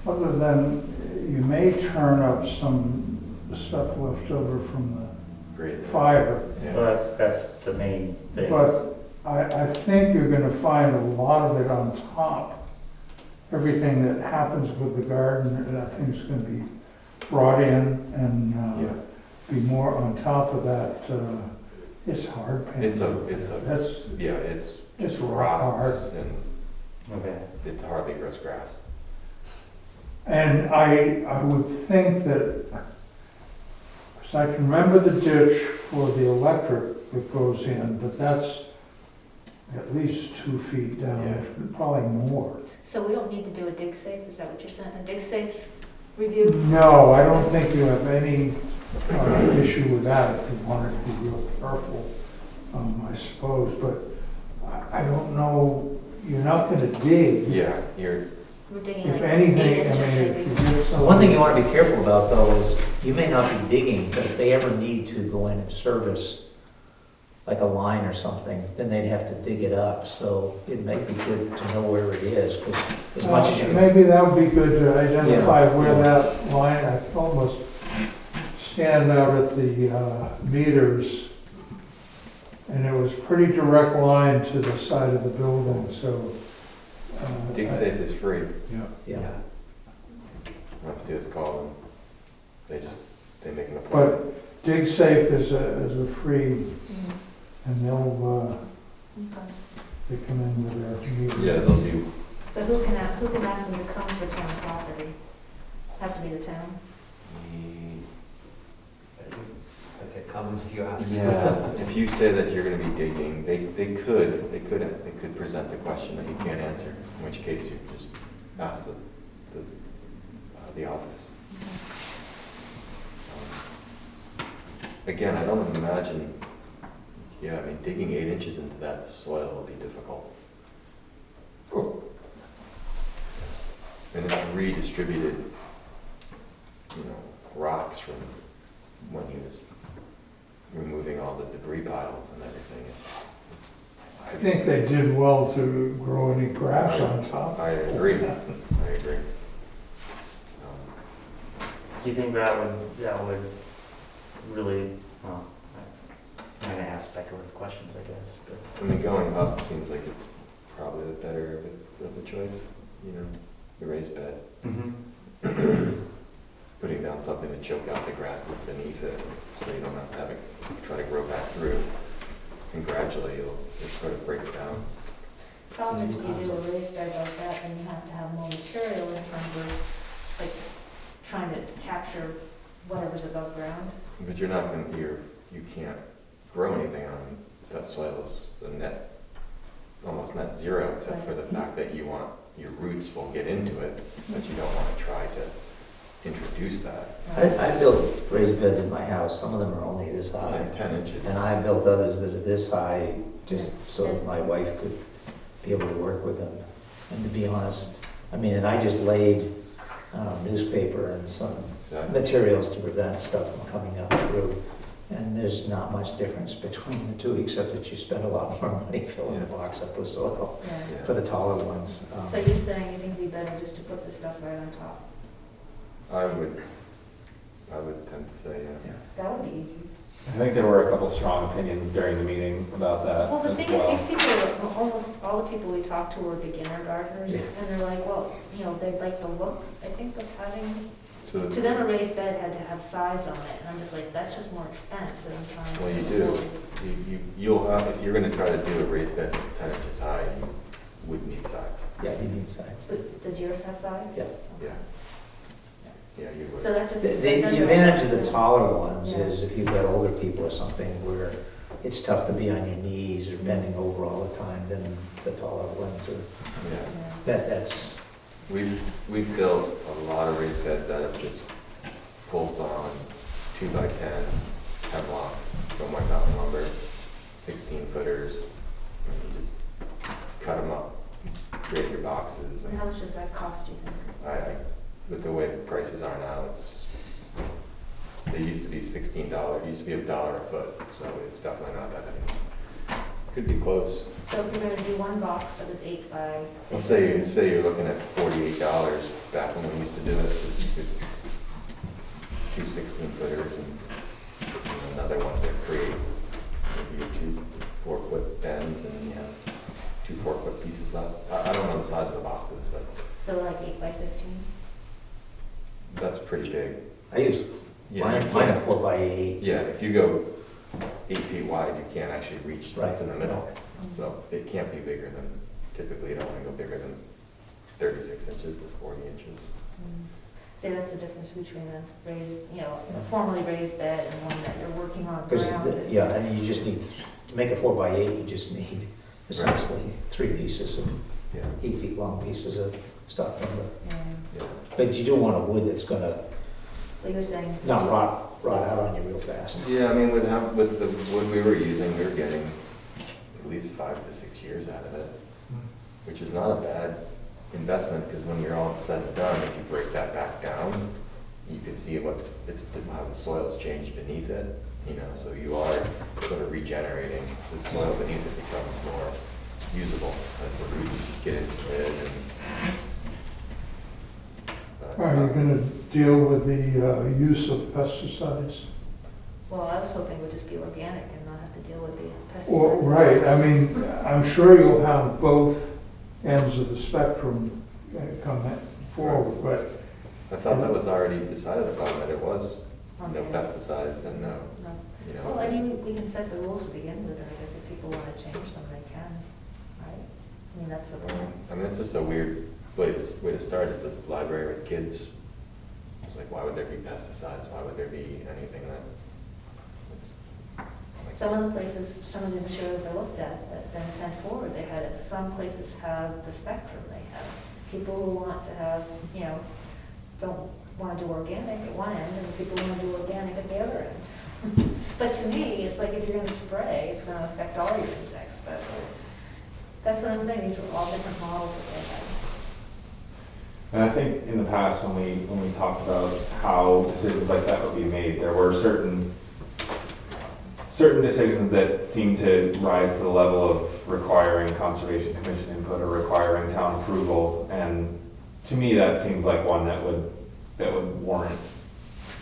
other than, you may turn up some stuff left over from Great. the fire, Yeah. Well, that's the main thing. but I think you're gonna find a lot of it on top. Everything that happens with the garden, I think is gonna be brought in and, Yeah. be more on top of that, it's hard painting. It's a, That's, yeah, it's it's rock hard. rocks and Okay. it hardly grows grass. And I would think that, because I can remember the ditch for the electric that goes in, but that's at least 2 feet down, Yeah. probably more. So we don't need to do a dig safe, is that what you're saying? A dig safe review? No, I don't think you have any issue with that if you wanted to be real careful, I suppose, but I don't know, you're not gonna dig. Yeah, you're, We're digging If like anything, 8 I inches mean, if maybe. you get The something. one thing you want to be careful about though is you may not be digging, but if they ever need to go in and service like a line or something, then they'd have to dig it up. So it might be good to know where it is, because as much as you can. Maybe that would be good to identify Yeah. where that line, I could almost stand out at the meters, and it was pretty direct line to the side of the building, so. dig safe is free. Yeah. All you have to do is call them. They make an appointment. But dig safe is a free, Mhm. and they'll, Okay. they come in with their meters. Yeah, they'll do, But who can ask them to come for town property? Have to be the town? Like they come if you ask. yeah, if you say that you're gonna be digging, they could present the question that you can't answer, in which case you just ask the office. Again, I don't imagine, yeah, I mean, digging 8 inches into that soil will be difficult. And it's redistributed, rocks from when he was removing all the debris piles and everything. I think they did well to grow any grass on top. I agree. Do you think that would really, well, I'm gonna ask speculative questions, I guess, but. I mean, going up seems like it's probably the better of the choice, the raised bed. Mm-hmm. Putting down something to choke out the grasses beneath it, so you don't have to have it try to grow back through. And gradually it sort of breaks down. Problem is, if you do a raised bed like that, then you have to have more material in terms of, like, trying to capture whatever's above ground. But you're not going to, you can't grow anything on that soil. Is almost net zero, except for the fact that your roots will get into it, but you don't want to try to introduce that. I built raised beds in my house. Some of them are only this high. Like 10 inches. And I built others that are this high, just so that my wife could be able to work with them. And to be honest, and I just laid newspaper and some Exactly. materials to prevent stuff from coming up through. And there's not much difference between the two, except that you spend a lot more money filling the box up with soil Yeah. Yeah. for the taller ones. So you're saying you think it'd be better just to put the stuff right on top? I would tend to say, yeah. That would be easy. I think there were a couple strong opinions during the meeting about that Well, the as thing well. is, these people, almost all the people we talked to were beginner gardeners, Yeah. and they're like, well, they'd like the look, I think, of having, So, to them, a raised bed had to have sides on it, and I'm just like, that's just more expense than trying to. well, you do. You'll have, if you're going to try to do a raised bed that's 10 inches high, you would need sides. Yeah, you need sides. But does yours have sides? Yeah. Yeah. Yeah, you would. So that just. The that doesn't- advantage of the taller ones Yeah. is if you've got older people or something where it's tough to be on your knees or bending over all the time, then the taller ones are, Yeah. that's, We've built a lot of raised beds out of just full sawn 2x10 hemlock from White Mountain Lumber, 16 footers, and you just cut them up, create your boxes. And how much does that cost, you think? With the way the prices are now, they used to be $16, it used to be $1 a foot, so it's definitely not that anymore. Could be close. So if you're gonna do one box that was 8 by Well, 6 say inches. you're looking at $48 back when we used to do it. You could two 16-footers and another one to create maybe two 4-foot bends, and you have two 4-foot pieces left. I don't know the size of the boxes, but So like 8 by 15? that's pretty big. I use, Yeah, mine you mine are can't- 4 by 8. Yeah, if you go 8 feet wide, you can't actually reach Right. what's in the middle. So it can't be bigger than, typically you don't want to go bigger than 36 inches to 40 inches. See, that's the difference between a raised, a formally raised bed and one that you're working on Because, ground. yeah, and you just need, to make a 4 by 8, you just need essentially 3 pieces of, Yeah. 8 feet long pieces of stock timber. Yeah. Yeah. But you do want a wood that's gonna But you're saying. not rot out on you real fast. Yeah, I mean, with the wood we were using, we were getting at least 5 to 6 years out of it, which is not a bad investment, because when you're all said and done, if you break that back down, you can see how the soil's changed beneath it, so you are sort of regenerating. The soil beneath it becomes more usable as the roots get into it. Are you gonna deal with the use of pesticides? Well, I was hoping it would just be organic and not have to deal with the pesticides. Well, right, I mean, I'm sure you'll have both ends of the spectrum come forward, but I thought that was already decided upon, that it was no Okay. pesticides and no, No. Well, I mean, we can set the rules to begin with, and I guess if people want to change them, they can, right? I mean, that's a. I mean, it's just a weird way to start. It's a library with kids. It's like, why would there be pesticides? Why would there be anything that? Some of the places, some of the materials I looked at that then sent forward, they had, some places have the spectrum. They have people who want to have, don't want to do organic at one end, and people who want to do organic at the other end. But to me, it's like if you're going to spray, it's going to affect all your insects, but that's what I'm saying, these were all different models that they had. And I think in the past, when we talked about how decisions like that would be made, there were certain decisions that seemed to rise to the level of requiring Conservation Commission input or requiring town approval. And to me, that seems like one that would warrant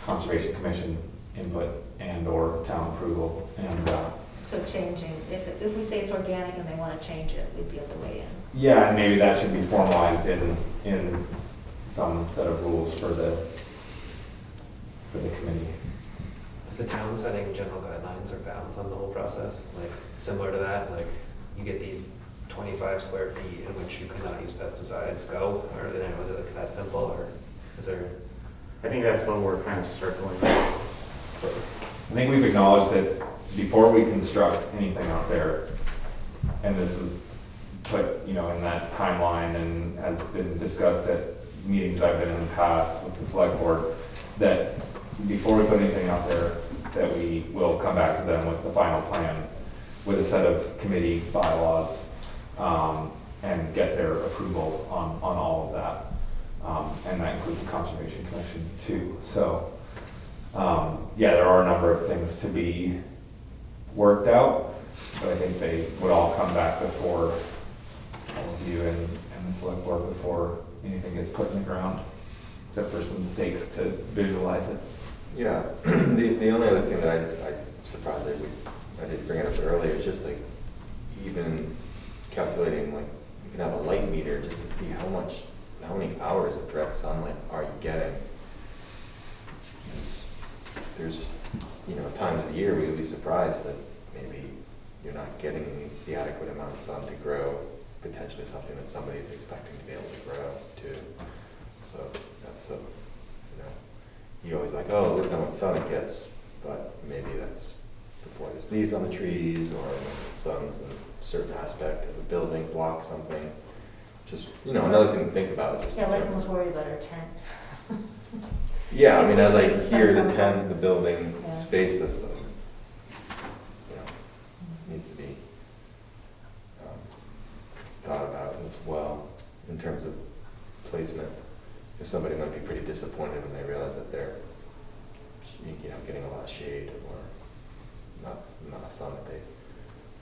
Conservation Commission input and or town approval. And So changing, if we say it's organic and they want to change it, we'd be able to weigh in. yeah, and maybe that should be formalized in some set of rules for the committee. Is the town setting general guidelines or bounds on the whole process? Like, similar to that, like, you get these 25 square feet in which you cannot use pesticides, go? Or is it like that simple, or is there? I think that's what we're kind of circling. I think we've acknowledged that before we construct anything out there, and this is put, in that timeline and has been discussed at meetings that I've been in the past with the select board, that before we put anything out there, that we will come back to them with the final plan with a set of committee bylaws, and get their approval on all of that. And that includes the Conservation Commission too. So, yeah, there are a number of things to be worked out, but I think they would all come back before all of you and the select board before anything gets put in the ground, except for some stakes to visualize it. Yeah, the only other thing that I surprised that I didn't bring it up earlier is just like even calculating, like you can have a light meter just to see how many hours of direct sunlight are you getting. There's times of the year we would be surprised that maybe you're not getting the adequate amount of sun to grow potentially something that somebody's expecting to be able to grow too. So that's you always like, oh, look how much sun it gets, but maybe that's before there's leaves on the trees, or the sun's in a certain aspect of a building blocks something. Just, another thing to think about. Just Yeah, Lakeland was worried about our tent. yeah, I mean, as I The sun hear the comes tent, the building Yeah. spaces, needs to be thought about as well in terms of placement. Because somebody might be pretty disappointed when they realize that they're, getting a lot of shade or not sun that they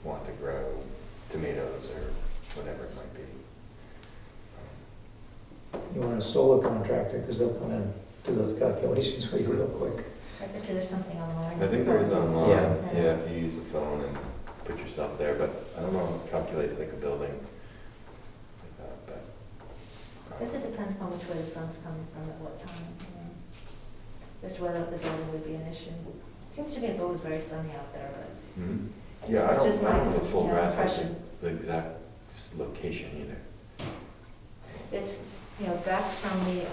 want to grow tomatoes or whatever it might be. You want a solar contractor, because they'll come in and do those calculations for you real quick. I bet you there's something online. I think there is online, Yeah. yeah, if you use the phone and put yourself there, but I don't know if it calculates like a building like that, but. I guess it depends on which way the sun's coming from at what time, you know. Just whether the building would be an issue. Seems to me it's always very sunny out there, but Mhm. Yeah, I it's just don't my, have a full you know, grasp of impression. the exact location either. It's, you know, back from the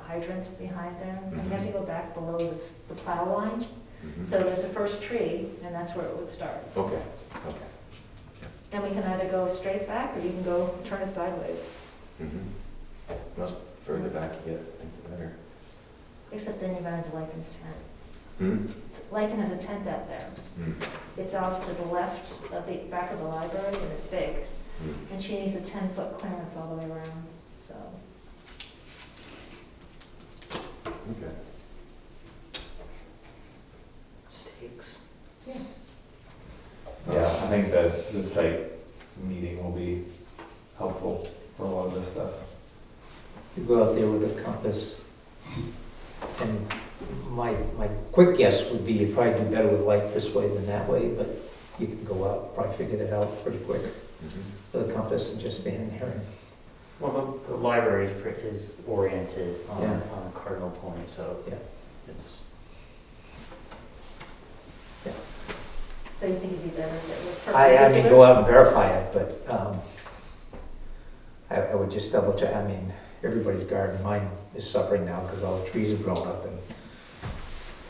hydrant behind there, and you have to go back below the plow line. Mhm. So there's a first tree, and that's where it would start. Okay, okay. Then we can either go straight back, or you can go turn it sideways. Mhm. Well, further back you get, I think the better. Except then you run into Lycan's tent. Hmm? Lycan has a tent out there. Hmm. It's off to the left of the back of the library, and it's big. Hmm. And she needs a 10-foot clearance all the way around, so. Okay. Stakes. Yeah. Yeah, I think that the site meeting will be helpful for a lot of this stuff. You go out there with a compass, and my quick guess would be you'd probably do better with light this way than that way, but you can go out, probably figure that out pretty quick Mhm. with a compass and just stand there. And Well, the library is oriented on, Yeah. on a cardinal point, so Yeah. it's, So you think it'd be better if it was I mean, perpendicular? go out and verify it, but I would just double check. I mean, everybody's garden, mine is suffering now because all the trees have grown up, and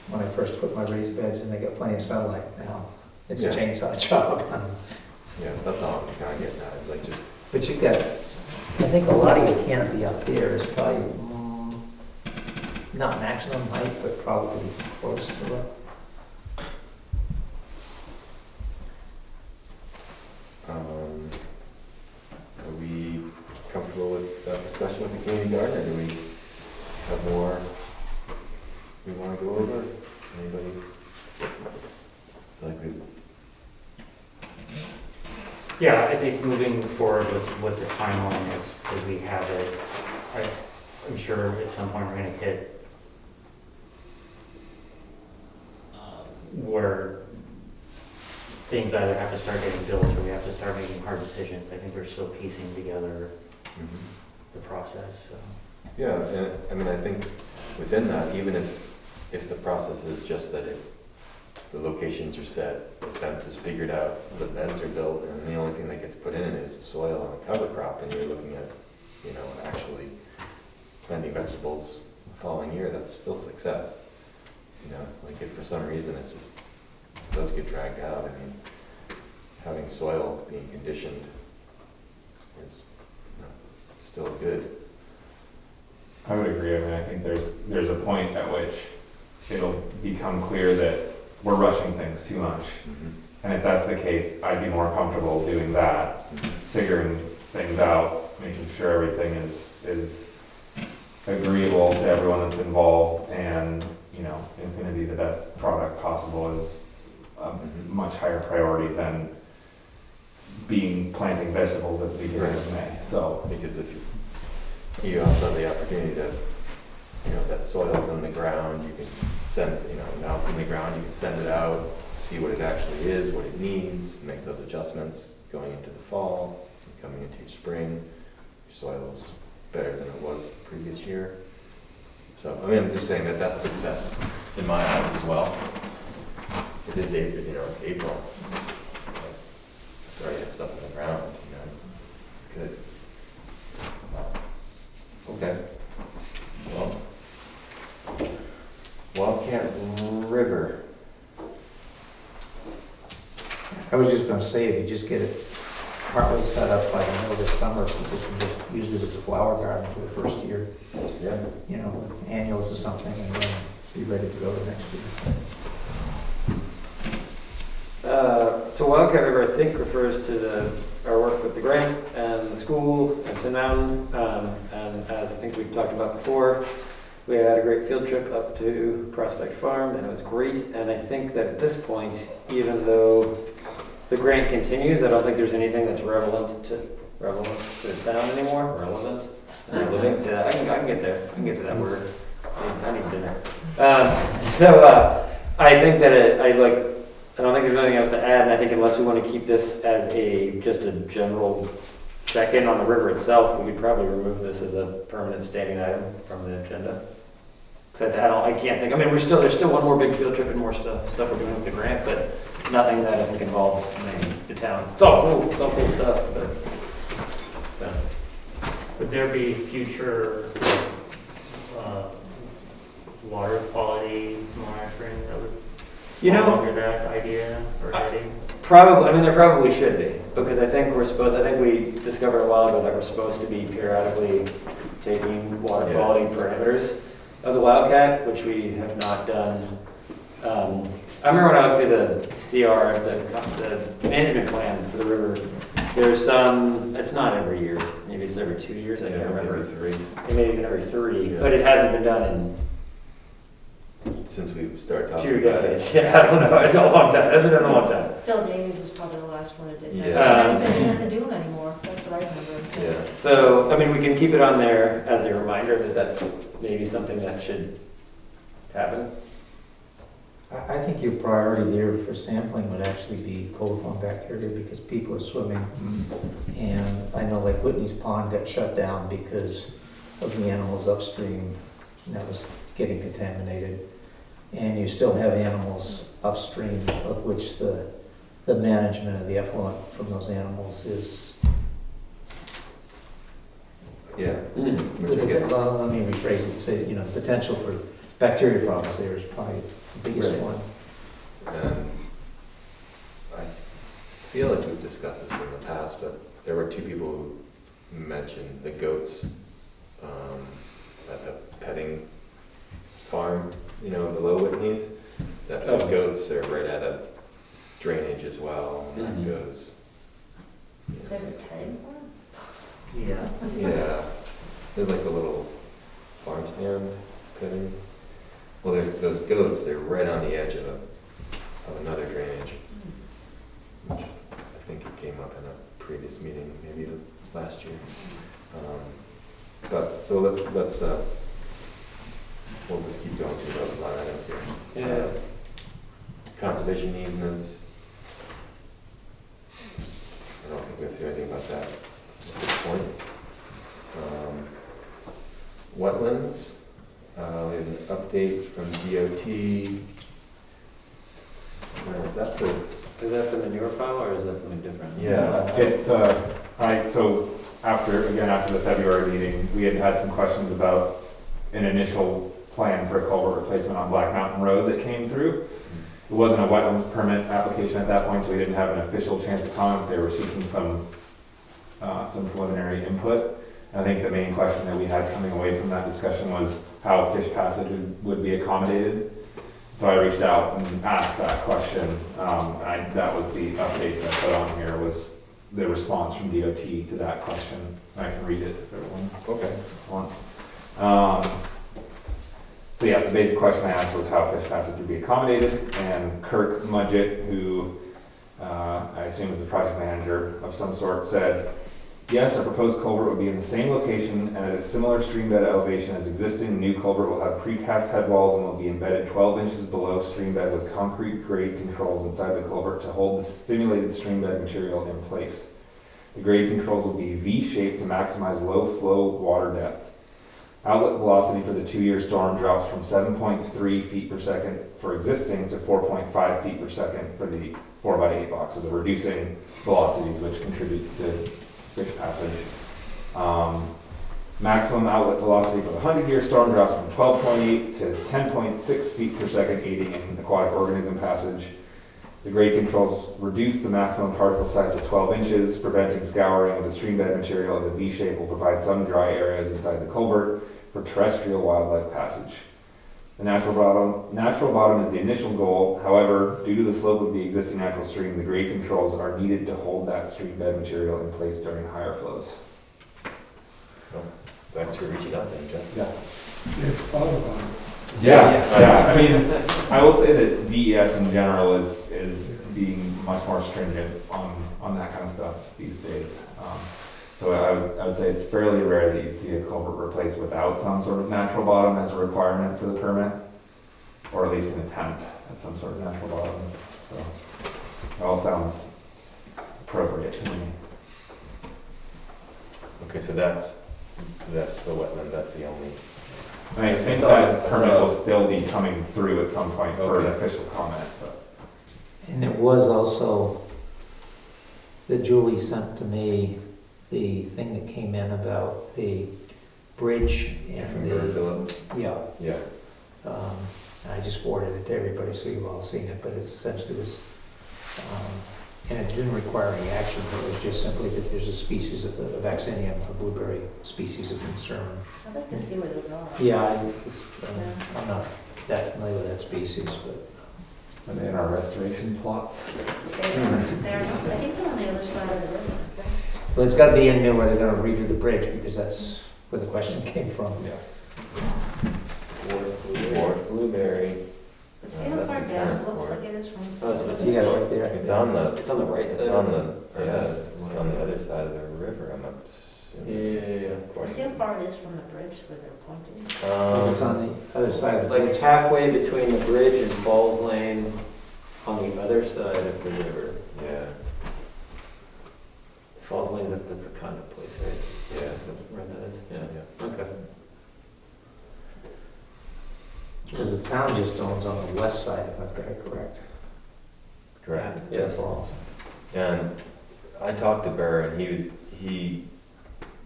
when I first put my raised beds in, they got plenty of sunlight. Now, it's a Yeah. chainsaw job. Yeah, that's all I'm kind of getting at, is like just, But you got, I think a lot of your canopy up there is probably, not maximum height, but probably close to it. are we comfortable with that discussion with the community garden, or do we have more we want to go over? Anybody? Like we, yeah, I think moving forward with what the timeline is, as we have it, I'm sure at some point we're gonna hit where things either have to start getting built or we have to start making hard decisions. I think we're still piecing together Mhm. the process, so. Yeah, and I mean, I think within that, even if the process is just that the locations are set, the fence is figured out, the beds are built, and the only thing that gets put in is soil and a cover crop, and you're looking at, actually planting vegetables the following year, that's still success. Like if for some reason it does get dragged out, I mean, having soil being conditioned is still good. I would agree. I mean, I think there's a point at which it'll become clear that we're rushing things too much. Mm-hmm. And if that's the case, I'd be more comfortable doing that, Mm-hmm. figuring things out, making sure everything is agreeable to everyone that's involved, and is going to be the best product possible is a much higher priority than planting vegetables at the beginning of May. So Because if you also have the opportunity to, that soil's in the ground, you can send, now it's in the ground, you can send it out, see what it actually is, what it needs, make those adjustments going into the fall, coming into your spring. Your soil's better than it was the previous year. So, I mean, I'm just saying that that's success in my eyes as well. It is April, it's April. It's already have stuff in the ground, Good. Okay. Well, Wildcat River. I was just gonna say, if you just get it partly set up by the middle of the summer, people can just use it as a flower garden for the first year, Yeah. annuals or something, and then be ready to go the next year. So Wildcat River, I think, refers to our work with the grant and the school and to Mountain. And as I think we've talked about before, We had a great field trip up to Prospect Farm, and it was great. And I think that at this point, even though the grant continues, I don't think there's anything that's relevant to the town anymore. Relevant? Yeah, I can get there. I can get to that word. I need dinner. I think that I don't think there's anything else to add, and I think unless we want to keep this as just a general check-in on the river itself, we could probably remove this as a permanent standing item from the agenda. Except I can't think, I mean, there's still one more big field trip and more stuff we're doing with the grant, but nothing that I think involves the town. It's all cool stuff, but, so. Would there be future water quality monitoring that would fall under that idea or heading? Probably, I mean, there probably should be, because I think we discovered a while ago that we're supposed to be periodically taking water quality parameters of the Wildcat, which we have not done. I remember when I looked through the CR, the management plan for the river, there's it's not every year, maybe it's every 2 years, I can't remember. Every 3. Maybe even every 3, Yeah. but it hasn't been done Since we started in talking 2 about it. decades. Yeah, I don't know, it's a long time, it's been done a long time. Phil Davies was probably the last one that did that. Yeah. And he said he didn't have to do them anymore, that's what I remember. Yeah. So, I mean, we can keep it on there as a reminder that that's maybe something that should happen. I think your priority there for sampling would actually be coliform bacteria because people are swimming. And I know like Whitney's Pond got shut down because of the animals upstream and that was getting contaminated. And you still have animals upstream of which the management of the effluent from those animals is. Yeah. Which I guess, Well, let me rephrase it, say, the potential for bacteria problems there is probably the biggest Right. one. I feel like we've discussed this in the past, but there were 2 people who mentioned the goats at the petting farm, the Low Whitneys, that those goats are right at a drainage as well, and that goes. There's a petting one? Yeah. Yeah, there's like a little farm stand petting. Well, there's those goats, they're right on the edge of another drainage. Which I think it came up in a previous meeting, maybe last year. But, so let's we'll just keep going through those line items here. Yeah. Conservation easements. I don't think we have to do anything about that at this point. Wetlands, we have an update from DOT. Where is that for? Is that the manure file or is that something different? Yeah. It's, so after the February meeting, we had some questions about an initial plan for a culvert replacement on Black Mountain Road that came through. It wasn't a wetlands permit application at that point, so we didn't have an official chance to comment. They were seeking some preliminary input. And I think the main question that we had coming away from that discussion was how fish passage would be accommodated. So I reached out and asked that question. That was the update that I put on here, was the response from DOT to that question. I can read it if everyone wants. So yeah, the basic question I asked was how fish passage would be accommodated, and Kirk Mudgett, who I assume is the project manager of some sort, said, yes, a proposed culvert would be in the same location and at a similar stream bed elevation as existing. New culvert will have precast head walls and will be embedded 12 inches below stream bed with concrete grade controls inside the culvert to hold the simulated stream bed material in place. The grade controls will be V-shaped to maximize low flow water depth. Outlet velocity for the 2-year storm drops from 7.3 feet per second for existing to 4.5 feet per second for the 4x8 box. So they're reducing velocities, which contributes to fish passage. Maximum outlet velocity for the 100-year storm drops from 12.8 to 10.6 feet per second, aiding in aquatic organism passage. The grade controls reduce the maximum particle size to 12 inches, preventing scouring of the stream bed material, and the V-shape will provide some dry areas inside the culvert for terrestrial wildlife passage. The natural bottom is the initial goal. However, due to the slope of the existing natural stream, the grade controls are needed to hold that stream bed material in place during higher flows. Thanks for reaching out then, Jeff. They've thought about it. Yeah, I mean, I will say that DES in general is being much more stringent on that kind of stuff these days. So I would say it's fairly rare that you'd see a culvert replaced without some sort of natural bottom as a requirement for the permit, or at least an attempt at some sort of natural bottom. So it all sounds appropriate to me. Okay, so that's the wetland, that's the only. I think So- that permit so- will still be coming through at some point for an Okay. official comment, but. And it was also that Julie sent to me the thing that came in about the bridge From and Philip? yeah. Yeah. I just forwarded it to everybody, so you've all seen it, but it essentially was, and it didn't require any action, but it was just simply that there's a species of vaccinium, a blueberry species of concern. I'd like to see where those are. Yeah, I'm not that familiar with that species, but Are they in our restoration plots? They're, I think they're on the other side of the river. well, it's gotta be in there where they're gonna redo the bridge, because that's where the question came from. Dwarf blueberry. See how That's far the down tennis it looks court. like it is from? Oh, so it's- You got it right there. It's on the, It's on the right side. it's on the, Or yeah, it's on the other side of the river, I'm assuming. See how far it is from the bridge where they're pointing? It's on the other side of the Like bridge. halfway between the bridge and Falls Lane on the other side of the river. Yeah, Falls Lane, that's the kind of place, right? yeah, Where that is, yeah. yeah. Okay. Because the town just owns on the west side, if I've got it correct. Correct. Yes. Falls. And I talked to Burr, and he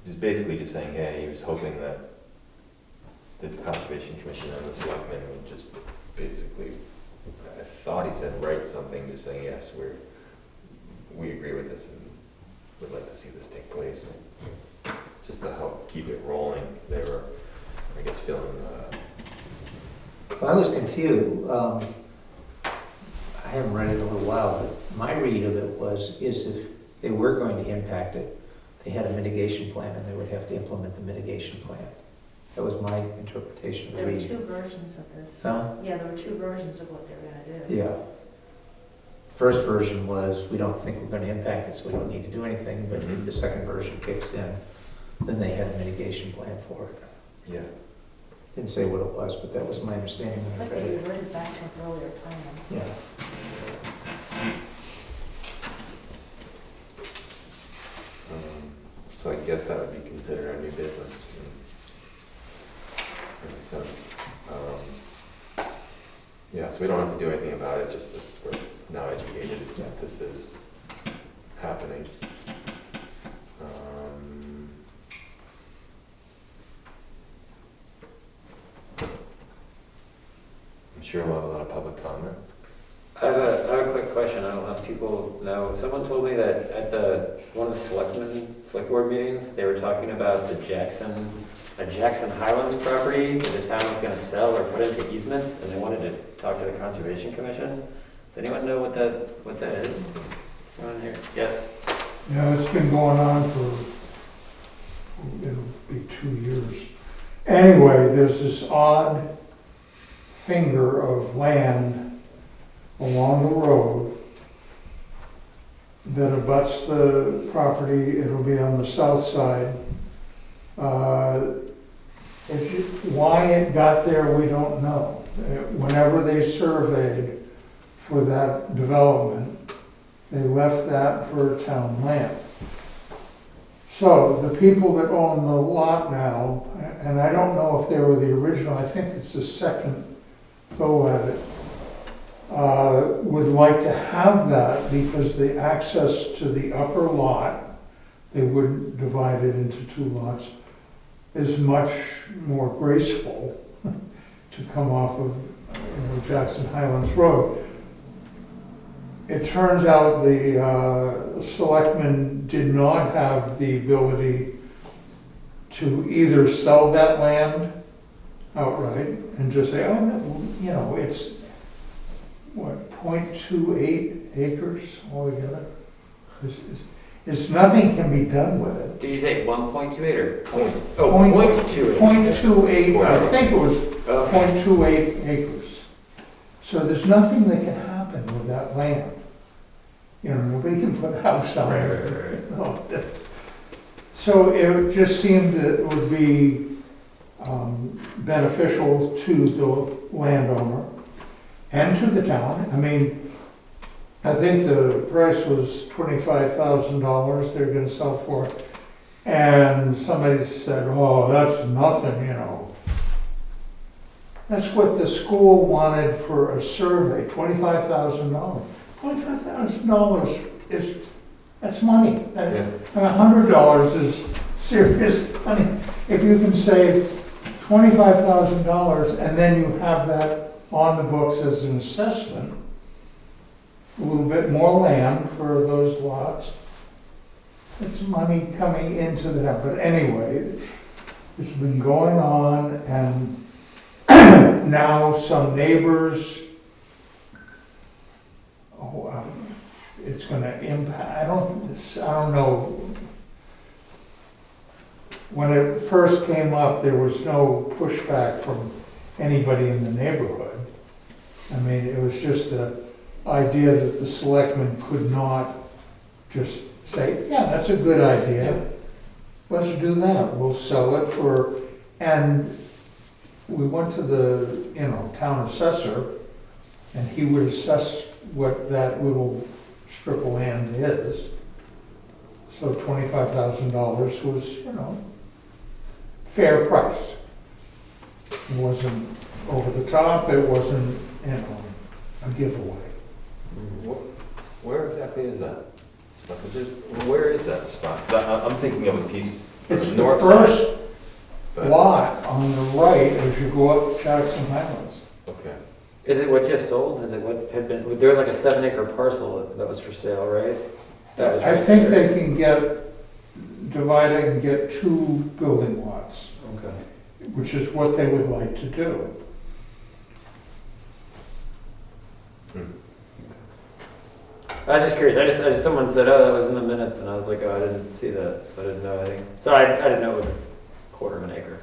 was basically just saying, hey, he was hoping that the Conservation Commission and the selectmen would just basically, I thought he said, write something just saying, yes, we agree with this and would like to see this take place, just to help keep it rolling. They were, I guess, feeling, Well, I was confused. I haven't read it in a little while, but my read of it is if they were going to impact it, they had a mitigation plan and they would have to implement the mitigation plan. That was my interpretation of the There were read. two versions of this. Huh? Yeah, there were two versions of what they were gonna do. Yeah. First version was, we don't think we're gonna impact it, so we don't need to do anything, but if the second version kicks in, then they had a mitigation plan for it. yeah. Didn't say what it was, but that was my understanding It's when like I read they it. reverted back to an earlier plan. Yeah. So I guess that would be considered our new business in a sense. Yeah, so we don't have to do anything about it, just that we're now educated that this is happening. I'm sure we'll have a lot of public comment. I have a quick question. I don't know if people know. Someone told me that at one of the select board meetings, they were talking about the Jackson Highlands property that the town was going to sell or put into easement, and they wanted to talk to the Conservation Commission. Does anyone know what that is? Anyone here? Yes. Yeah, it's been going on for, it'll be 2 years. Anyway, there's this odd finger of land along the road that abuts the property. It'll be on the south side. Why it got there, we don't know. Whenever they surveyed for that development, they left that for town land. So the people that own the lot now, and I don't know if they were the original, I think it's the second go at it, would like to have that because the access to the upper lot, they would divide it into 2 lots, is much more graceful to come off of Jackson Highlands Road. It turns out the selectmen did not have the ability to either sell that land outright and just say, oh, no, it's, what, 0.28 acres altogether? It's nothing can be done with it. Did you say 1.28 or point? Point- 0.28. 0.28, I think it was Okay. 0.28 acres. So there's nothing that can happen with that land. You know, nobody can put a house on it. No, that's- So it just seemed that it would be beneficial to the landowner and to the town. I mean, I think the price was $25,000 they're gonna sell for it. And somebody said, oh, that's nothing, you know. That's what the school wanted for a survey, $25,000. $25,000 that's money. And $100 is serious money. If you can save $25,000 and then you have that on the books as an assessment, a little bit more land for those lots, it's money coming into that. But anyway, it's been going on, and now some neighbors, it's going to impact. I don't know. When it first came up, there was no pushback from anybody in the neighborhood. I mean, it was just the idea that the selectmen could not just say, yeah, that's a good idea. Let's do that. We'll sell it for, and we went to the, town assessor, and he would assess what that little strip of land is. So $25,000 was, fair price. It wasn't over the top, it wasn't, a giveaway. Where exactly is that spot? Where is that spot? 'Cause I'm thinking of a piece on It's the the north side. first lot on the right as you go up Jackson Highlands. Okay. Is it what just sold? Is it what had been, there was like a 7-acre parcel that was for sale, right? That was I right think there. they can divide it and get 2 building lots, Okay. which is what they would like to do. I was just curious. I just someone said, oh, that was in the minutes, and I was like, oh, I didn't see that, so I didn't know anything. So I didn't know it was a quarter of an acre.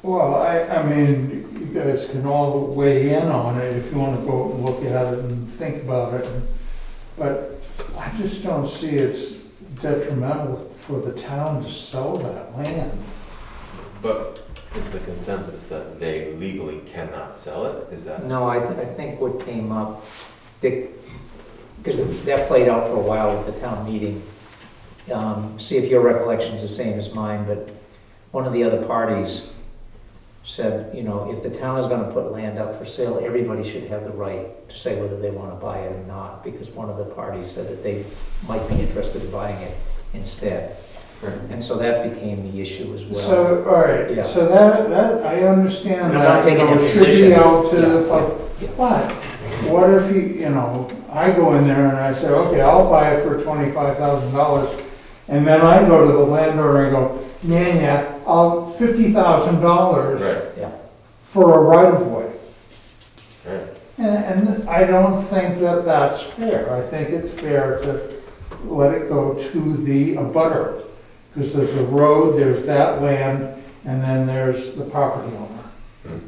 Well, I mean, you guys can all weigh in on it if you want to go and look at it and think about it. But I just don't see it's detrimental for the town to sell that land. But is the consensus that they legally cannot sell it? Is that? No, I think what came up, because that played out for a while at the town meeting. See if your recollection's the same as mine, but one of the other parties said, if the town is gonna put land up for sale, everybody should have the right to say whether they wanna buy it or not, because one of the parties said that they might be interested in buying it instead. Right. And so that became the issue as well. So, all right, Yeah. so that, I understand I'm that. not taking a Should be position. out to the Yeah, public. yeah. But what if I go in there and I say, okay, I'll buy it for $25,000, and then I go to the landowner and go, yeah, I'll $50,000 Right. Yeah. for a right of way. Right. And I don't think that that's fair. I think it's fair to let it go to the abutter. Because there's a road, there's that land, and then there's the property owner.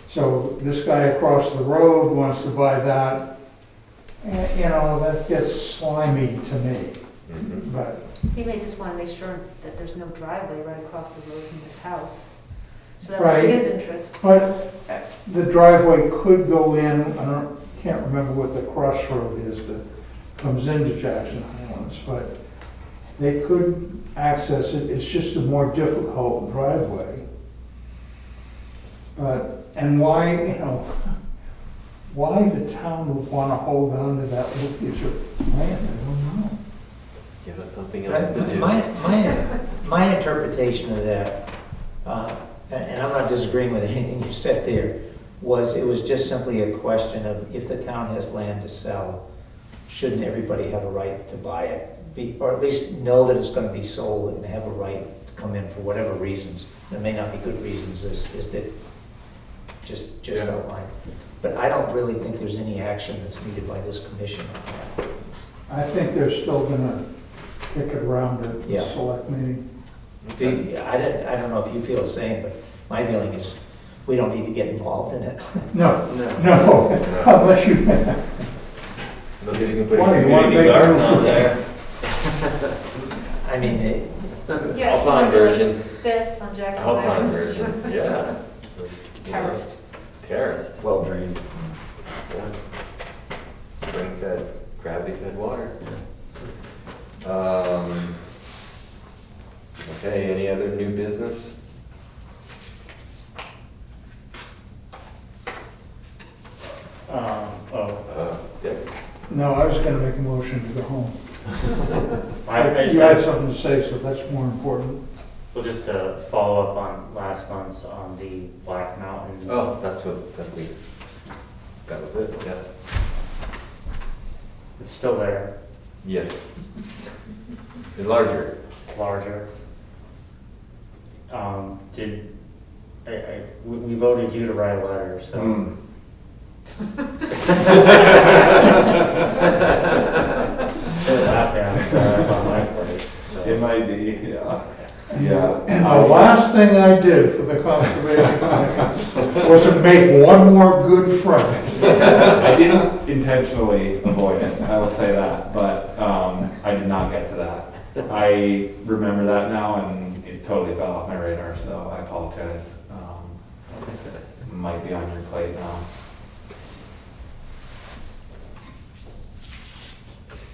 So this guy across the road wants to buy that, and, that gets slimy to me. Mhm. But He may just want to make sure that there's no driveway right across the road from his house. So that Right. would be his interest. But the driveway could go in, can't remember what the crossroad is that comes into Jackson Highlands, but they could access it, it's just a more difficult driveway. And why the town would want to hold on to that little piece of land, I don't know. Give us something else to do. My interpretation of that, and I'm not disagreeing with anything you said there, it was just simply a question of if the town has land to sell, shouldn't everybody have a right to buy it? Or at least know that it's going to be sold and have a right to come in for whatever reasons. There may not be good reasons as Dick just Yeah. outlined. But I don't really think there's any action that's needed by this commission on that. I think they're still gonna kick it around at the Yeah. select meeting. I don't know if you feel the same, but my feeling is we don't need to get involved in it. No, No. no, unless you, Unless you can put a Why, you wanna community make garden room on for there. I mean, Yeah, Alpine like version. This on Jackson Alpine Island. version, yeah. Terraced. Terraced, Well drained. yeah. Spring fed, gravity fed water. Okay, any other new business? Yeah. no, I was gonna make a motion to go home. I just You had have, something to say, so that's more important. well, just to follow up on last month's on the Black Mountain. Oh, that was it, yes. It's still there, Yes. The larger. it's larger. We voted you to write a letter, so. Hmm. That's on my plate, so. It might be, yeah. Yeah. And the last thing I did for the Conservation Commission was to make one more good friend. I didn't intentionally avoid it, I will say that, but I did not get to that. I remember that now, and it totally fell off my radar, so I apologize. Might be on your plate now.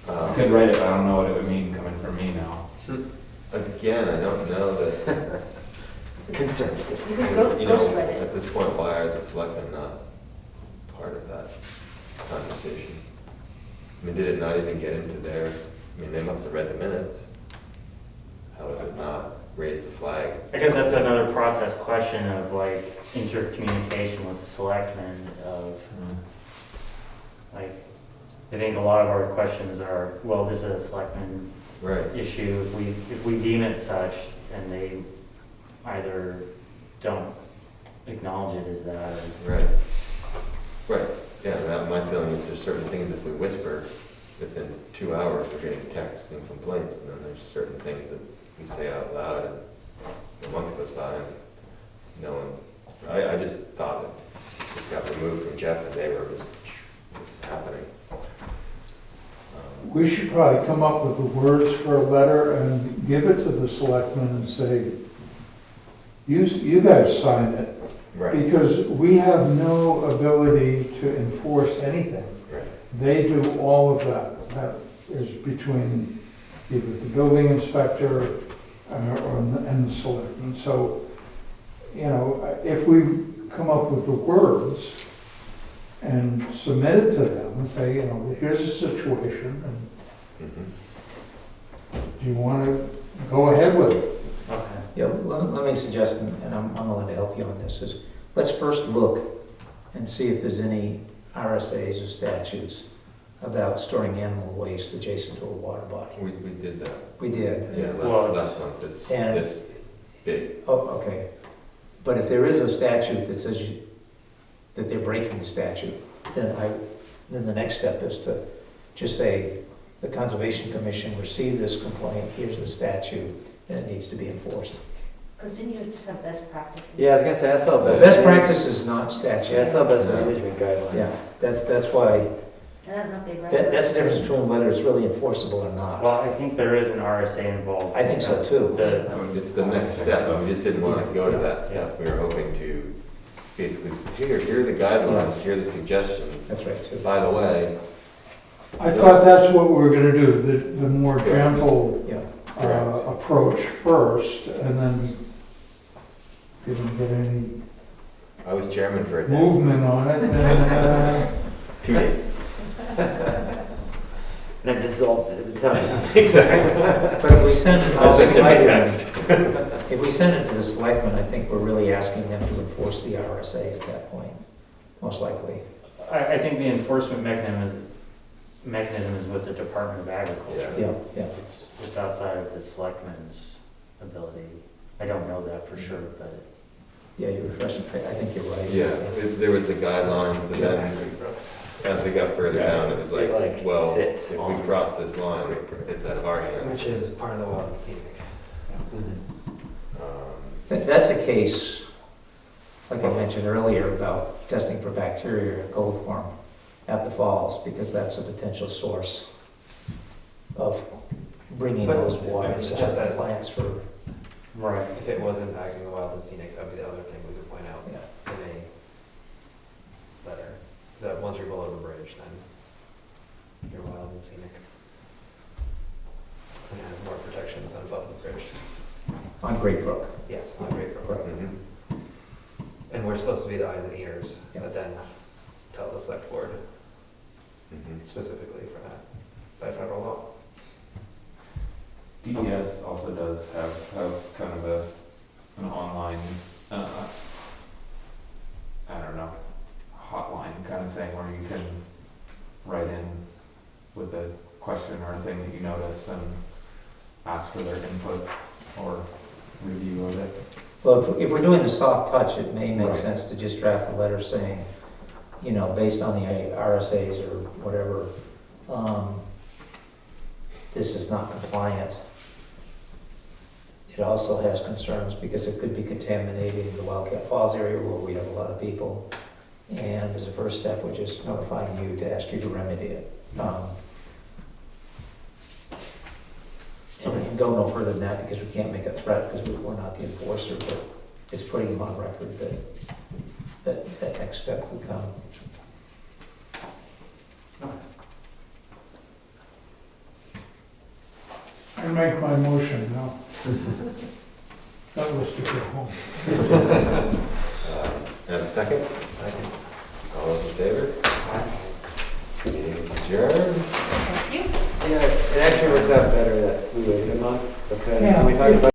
I could write it, but I don't know what it would mean coming from me now. Again, I don't know that, Concerns. You can go, you know, ghostwrite it. at this point, why are the selectmen not part of that conversation? I mean, did it not even get into their, I mean, they must have read the minutes. How is it not raised a flag? I guess that's another process question of like intercommunication with the selectmen of, like, I think a lot of our questions are, well, this is a selectman Right, issue. If we deem it such, and they either don't acknowledge it as that, or right. Right, yeah, my feeling is there's certain things if we whisper, within 2 hours, we're getting texts and complaints, and then there's certain things that we say out loud, and a month goes by, and no one, I just thought it just got removed from Jeff, and they were just, this is happening. We should probably come up with the words for a letter and give it to the selectmen and say, you guys sign it. Right, Because we have no ability to enforce anything. right, They do all of that. That is between either the building inspector and the selectmen. So, you know, if we come up with the words and submit it to them and say, you know, here's the situation, and mhm, do you want to go ahead with it? okay. yeah, let me suggest, and I'm willing to help you on this, is let's first look and see if there's any RSAs or statutes about storing animal waste adjacent to a water body. we did that, We did. yeah, Well, last month, it's And- big, Oh, okay. But if there is a statute that says that they're breaking the statute, then the next step is to just say, the Conservation Commission received this complaint, here's the statute, and it needs to be enforced. Because didn't you just have best practices? Yeah, I was gonna say, I saw best. Best practice is not statute. Yeah, I saw best No. management guidelines. Yeah, that's why, I don't know if they read it. that's the difference between whether it's really enforceable or not. Well, I think there is an RSA involved. I think so, because too. it's the next step, we just didn't want to go to that step, we were hoping to basically, say, here are the guidelines, here are the suggestions. That's right, too. By the way, I thought that's what we were gonna do, the more gentle Yeah, approach first, and then didn't get any I was chairman for a day. movement on it, then, 2 days. And it dissolved it, it sounded. Exactly. but if we send it to the I sent it by selectmen, text. if we send it to the selectmen, I think we're really asking them to enforce the RSA at that point, most likely. I think the enforcement mechanism is with the Department of Agriculture. Yeah, yeah. It's outside of the selectmen's ability. I don't know that for sure, but Yeah, you're refreshing, I think you're right. Yeah, there was the guidelines, and then As we got further Yeah. down, it was It, like, well, sits if we on. cross this line, it's out of our hands. Which is part of the wild and scenic. That's a case, like I mentioned earlier, about testing for bacteria or coliform at the falls, because that's a potential source of bringing But those waters it's to just the as- plants for, Right. If it was impacting the wild and scenic, that'd be the other thing we would point out yeah. in a letter. Is that once you're below the bridge, then you're wild and scenic. And it has more protections than above the bridge. On Great Brook. Yes, on Great Brook. Mhm. And we're supposed to be the eyes and ears, Yeah. but then tell the select board Mhm. specifically for that by federal law. DES also does have kind of an online, I don't know, hotline kind of thing where you can write in with a question or a thing that you notice and ask for their input or review of it. Well, if we're doing the soft touch, it may make Right. sense to just draft a letter saying, you know, based on the RSAs or whatever, this is not compliant. It also has concerns because it could be contaminating the Wildcat Falls area where we have a lot of people. And as a first step, we're just notifying you to ask you to remedy it. And we can go no further than that because we can't make a threat because we're not the enforcer, but it's putting them on record that next step would come. I make my motion now. That was to go home. And a second? All those in favor? Meeting is adjourned. Thank you. Yeah, it actually works out better that we waited a month, because Yeah. we talked about